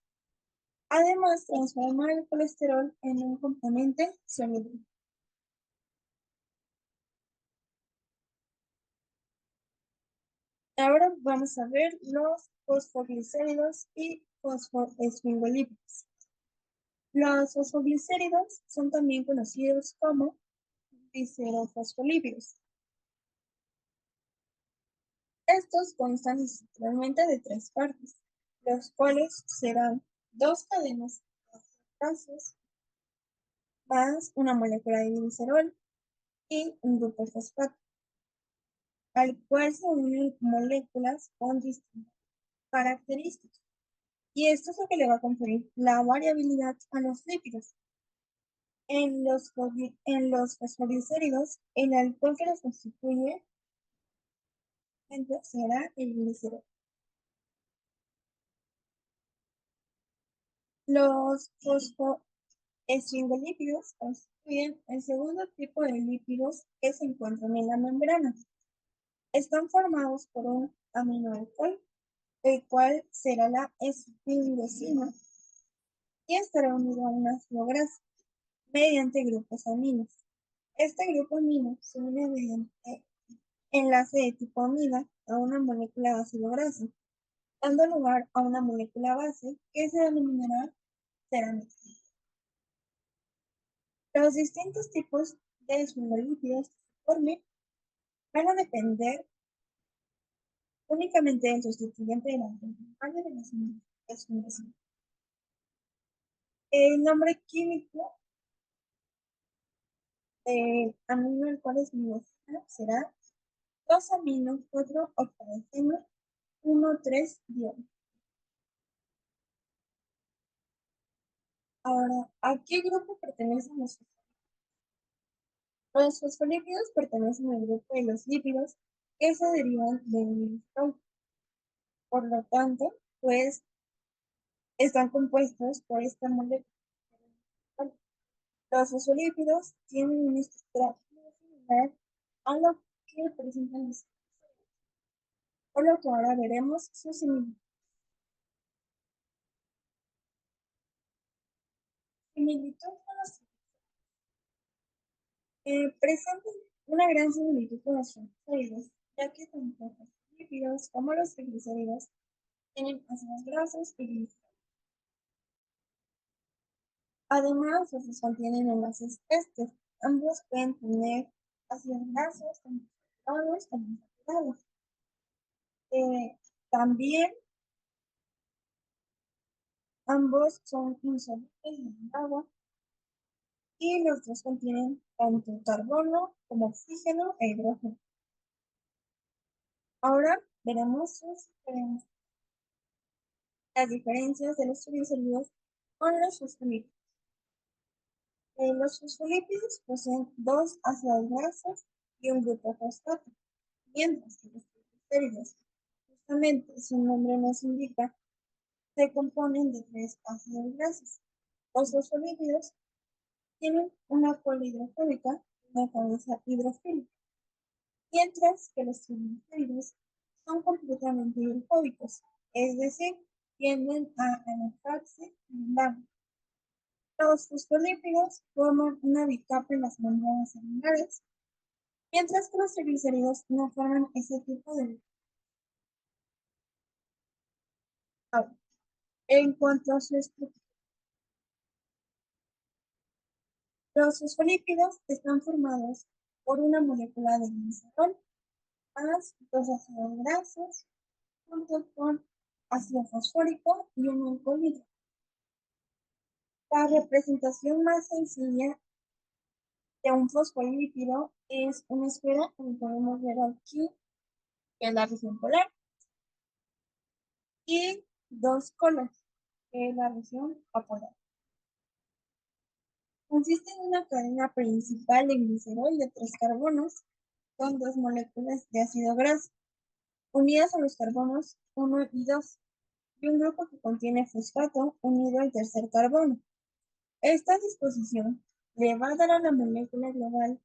Además, transforma el colesterol en un componente soluble. Ahora vamos a ver los fosfoglicéridos y fosfoesfingolípidos. Los fosfoglicéridos son también conocidos como glicerofosfolípidos. Estos constan esencialmente de tres partes, los cuales serán dos cadenas de ácidos más una molécula de glicerol y un grupo fosfato, al cual se unen moléculas con distintas características. Y esto es lo que le va a conferir la variabilidad a los lípidos. En los fosfoglicéridos, el alcohol que los constituye será el glicerol. Los fosfoesfingolípidos constituyen el segundo tipo de lípidos que se encuentran en la membrana. Están formados por un aminoalcohol, el cual será la esfingosina, y estará unido a un ácido graso mediante grupos aminos. Este grupo amino se une mediante enlace de tipo amida a una molécula de ácido graso, dando lugar a una molécula base que se denominará ceramida. Los distintos tipos de esfingolípidos que se formen van a depender únicamente del sustituyente de la principal de la esfingosina. El nombre químico del amino al cual esfingosina será 2-amino-4-octaedeceno 1,3-diol. Ahora, ¿a qué grupo pertenecen los fosfolípidos? Los fosfolípidos pertenecen al grupo de los lípidos que se derivan del tronco. Por lo tanto, pues están compuestos por esta molécula. Los fosfolípidos tienen una estructura muy similar a lo que presentan los triglicéridos, por lo que ahora veremos su similitud. Similitud con los presentan una gran similitud con los triglicéridos, ya que tanto los lípidos como los triglicéridos tienen ácidos grasos y glicerol. Además, estos contienen enlaces éster. Ambos pueden tener ácidos grasos, tanto saturados como insaturados. También ambos son insolubles en el agua y los dos contienen tanto carbono como oxígeno e hidrógeno. Ahora veremos sus diferencias. Las diferencias de los triglicéridos con los fosfolípidos. Los fosfolípidos poseen dos ácidos grasos y un grupo fosfato, mientras que los triglicéridos, justamente su nombre nos indica, se componen de tres ácidos grasos. Los fosfolípidos tienen una cola hidrofóbica y una cabeza hidrofílica, mientras que los triglicéridos son completamente hidrofóbicos, es decir, tienden a alojarse en el agua. Los fosfolípidos forman una bicapa en las membranas celulares, mientras que los triglicéridos no forman ese tipo de bicapa. Ahora, en cuanto a su estructura, los fosfolípidos están formados por una molécula de glicerol más dos ácidos grasos junto con ácido fosfórico y un alcohol. La representación más sencilla de un fosfolípido es una esfera, como podemos ver aquí, que es la región polar, y dos colas, que es la región apolar. Consiste en una cadena principal de glicerol de tres carbonos con dos moléculas de ácido graso, unidas a los carbonos 1 y 2, y un grupo que contiene fosfato unido al tercer carbono. Esta disposición le va a dar a la molécula global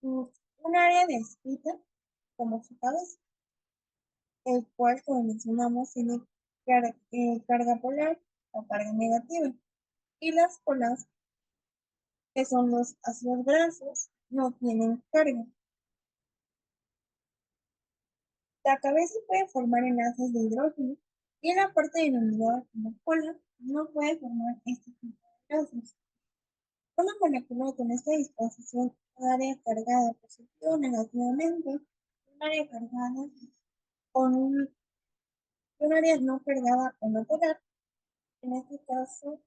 un área descrita como su cabeza, el cual, como mencionamos, tiene carga polar o carga negativa, y las polas, que son los ácidos grasos, no tienen carga. La cabeza puede formar enlaces de hidrógeno y en la parte denominada como pola no puede formar este tipo de enlaces. Una molécula con esta disposición, un área cargada positivo o negativamente, un área cargada con un área no cargada o no polar, en este caso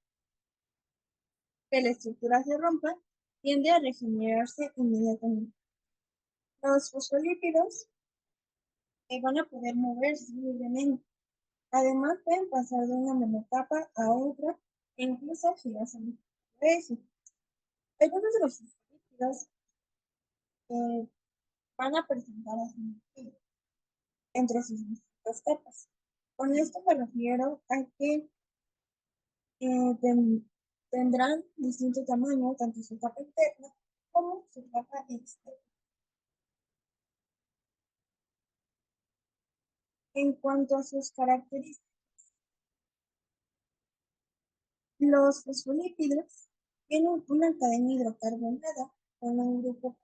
que la estructura se rompa, tiende a regenerarse inmediatamente. Los fosfolípidos van a poder moverse libremente. Además, pueden pasar de una monocapa a otra e incluso girarse en el eje. Algunos de los fosfolípidos van a presentar asimetría entre sus distintas capas. Con esto me refiero a que tendrán distinto tamaño tanto su capa interna como su capa externa. En cuanto a sus características, los fosfolípidos tienen una cadena hidrocarbonada con un grupo.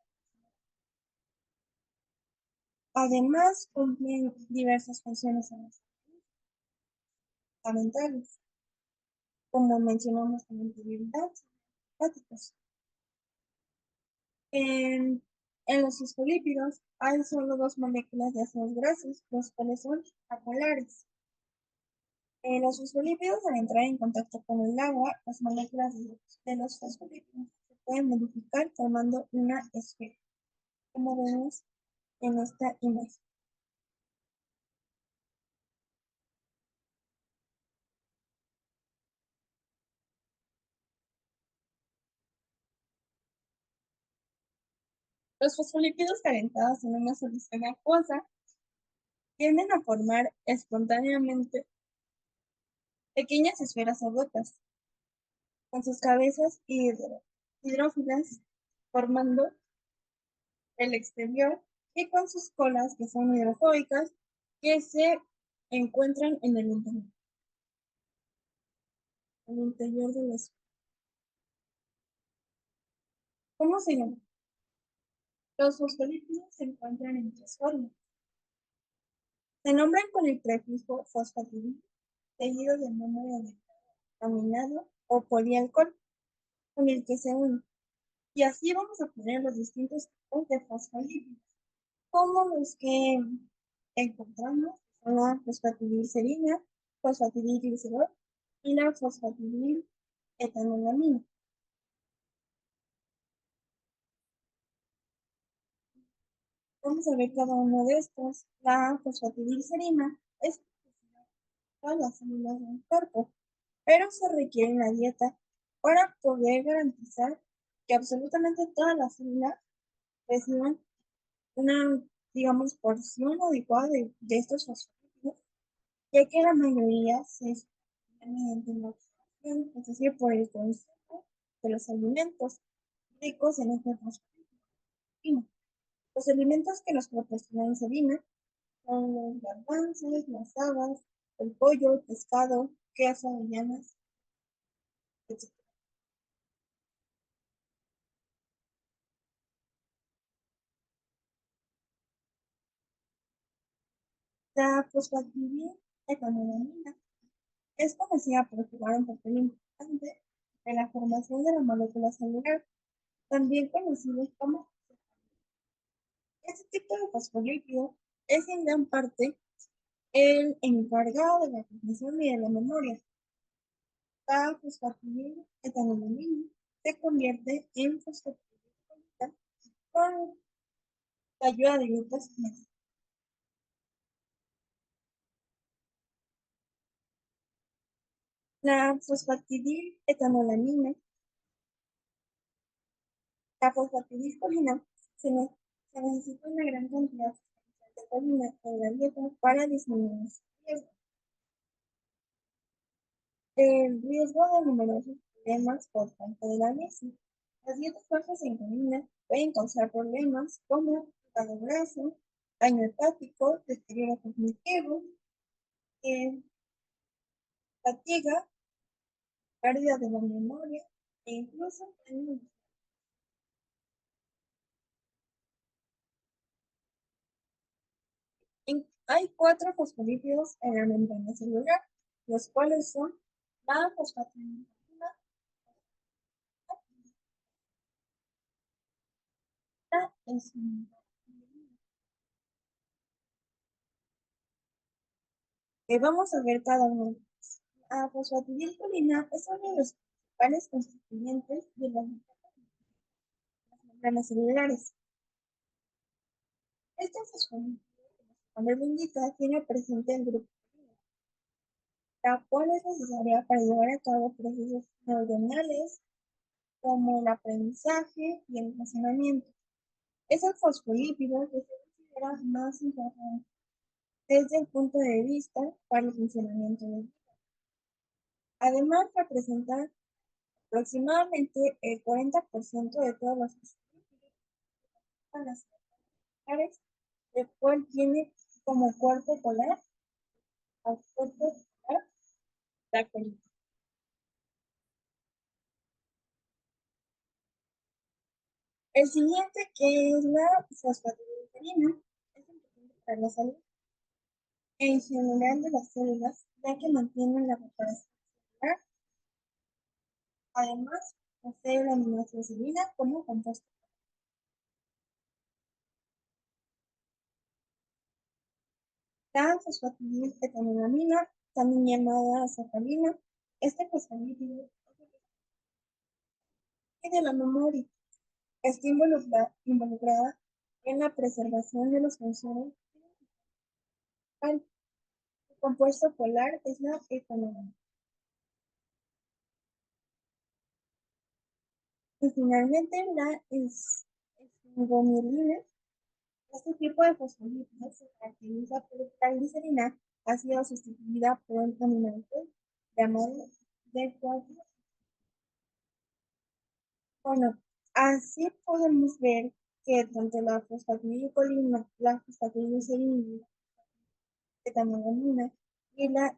Además, cumplen diversas funciones fundamentales, como mencionamos con anterioridad, hepáticos. En los fosfolípidos hay solo dos moléculas de ácidos grasos, los cuales son apolares. Los fosfolípidos, al entrar en contacto con el agua, las moléculas de los fosfolípidos se pueden modificar formando una esfera, como vemos en esta imagen. Los fosfolípidos calentados en una solución acuosa tienden a formar espontáneamente pequeñas esferas o gotas, con sus cabezas hidrófilas formando el exterior y con sus colas, que son hidrofóbicas, que se encuentran en el interior de las. ¿Cómo se llama? Los fosfolípidos se encuentran en tres formas. Se nombran con el prefijo fosfatidil, seguido del número de aminado o polialcohol con el que se une. Y así vamos a poner los distintos tipos de fosfolípidos, como los que encontramos, son la fosfatidilcerina, fosfatidilglicerol y la fosfatidiletanolamina. Vamos a ver cada uno de estos. La fosfatidilcerina es todas las células del cuerpo, pero se requiere una dieta para poder garantizar que absolutamente todas las células reciban una, digamos, porción adecuada de estos fosfolípidos, ya que la mayoría se estudian mediante la absorción, es decir, por el consumo de los alimentos ricos en este fosfolípido. Los alimentos que nos proporcionan insulina son los garbanzos, las habas, el pollo, el pescado, queso, avellanas, etc. La fosfatidiletanolamina es conocida por jugar un papel importante en la formación de la molécula celular, también conocido como. Este tipo de fosfolípido es en gran parte el encargado de la cognición y de la memoria. La fosfatidiletanolamina se convierte en fosfatidilcolina con la ayuda de glucosamina. La fosfatidilcolina se necesita una gran cantidad de colina en la dieta para disminuir su riesgo. El riesgo de numerosos problemas por falta de la misma. Las dietas bajas en colina pueden causar problemas como hígado graso, daño hepático, deterioro cognitivo, fatiga, pérdida de la memoria e incluso daño. Hay 4 fosfolípidos en la membrana celular, los cuales son la fosfatidilcolina, la vamos a ver cada uno. La fosfatidilcolina es uno de los principales constituyentes de las membranas celulares. Este fosfolípido, como su nombre lo indica, tiene presente el grupo colina, la cual es necesaria para llevar a cabo procesos neuronales como el aprendizaje y el almacenamiento. Es el fosfolípido que se considera más importante desde el punto de vista para el funcionamiento del hígado. Además, representa aproximadamente el 40% de todos los fosfolípidos en las celulares, el cual tiene como cuerpo polar al cuerpo polar la colina. El siguiente, que es la fosfatidilcolina, es importante para la salud en general de las células, ya que mantienen la reparación celular. Además, posee la aminoácido como compuesto. La fosfatidiletolamina, también llamada azafalina, este fosfolípido y de la memoria está involucrada en la preservación de los funciones. El compuesto polar es la etanolamina. Y finalmente la gomiolina. Este tipo de fosfolípidos se caracteriza porque la glicerina ha sido sustituida por un aminoácido llamado D4. Bueno, así podemos ver que tanto la fosfatidilcolina, la fosfatidilglicerina, betamelanina y la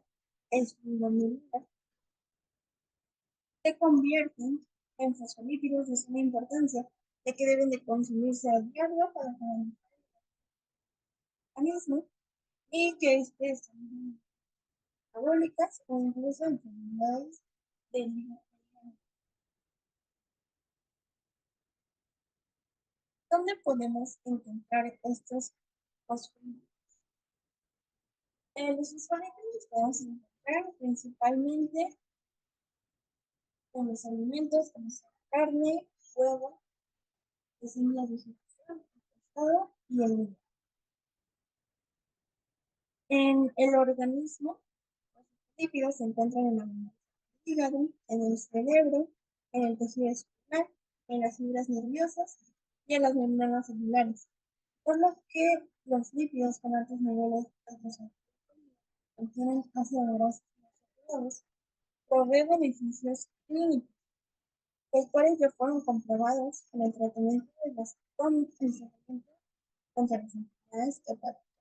esfingomilina se convierten en fosfolípidos de suma importancia, ya que deben de consumirse a diario para el organismo y que estén metabólicas o incluso enfermedades del hígado. ¿Dónde podemos encontrar estos fosfolípidos? Los fosfolípidos los podemos encontrar principalmente en los alimentos como carne, huevo, semillas de vegetación, pescado y el miel. En el organismo, los lípidos se encuentran en el hígado, en el cerebro, en el tejido escapular, en las fibras nerviosas y en las membranas celulares, por lo que los lípidos con altos niveles de fosfolípidos contienen ácidos grasos saturados, provee beneficios clínicos, los cuales ya fueron comprobados en el tratamiento de las contra las enfermedades hepáticas.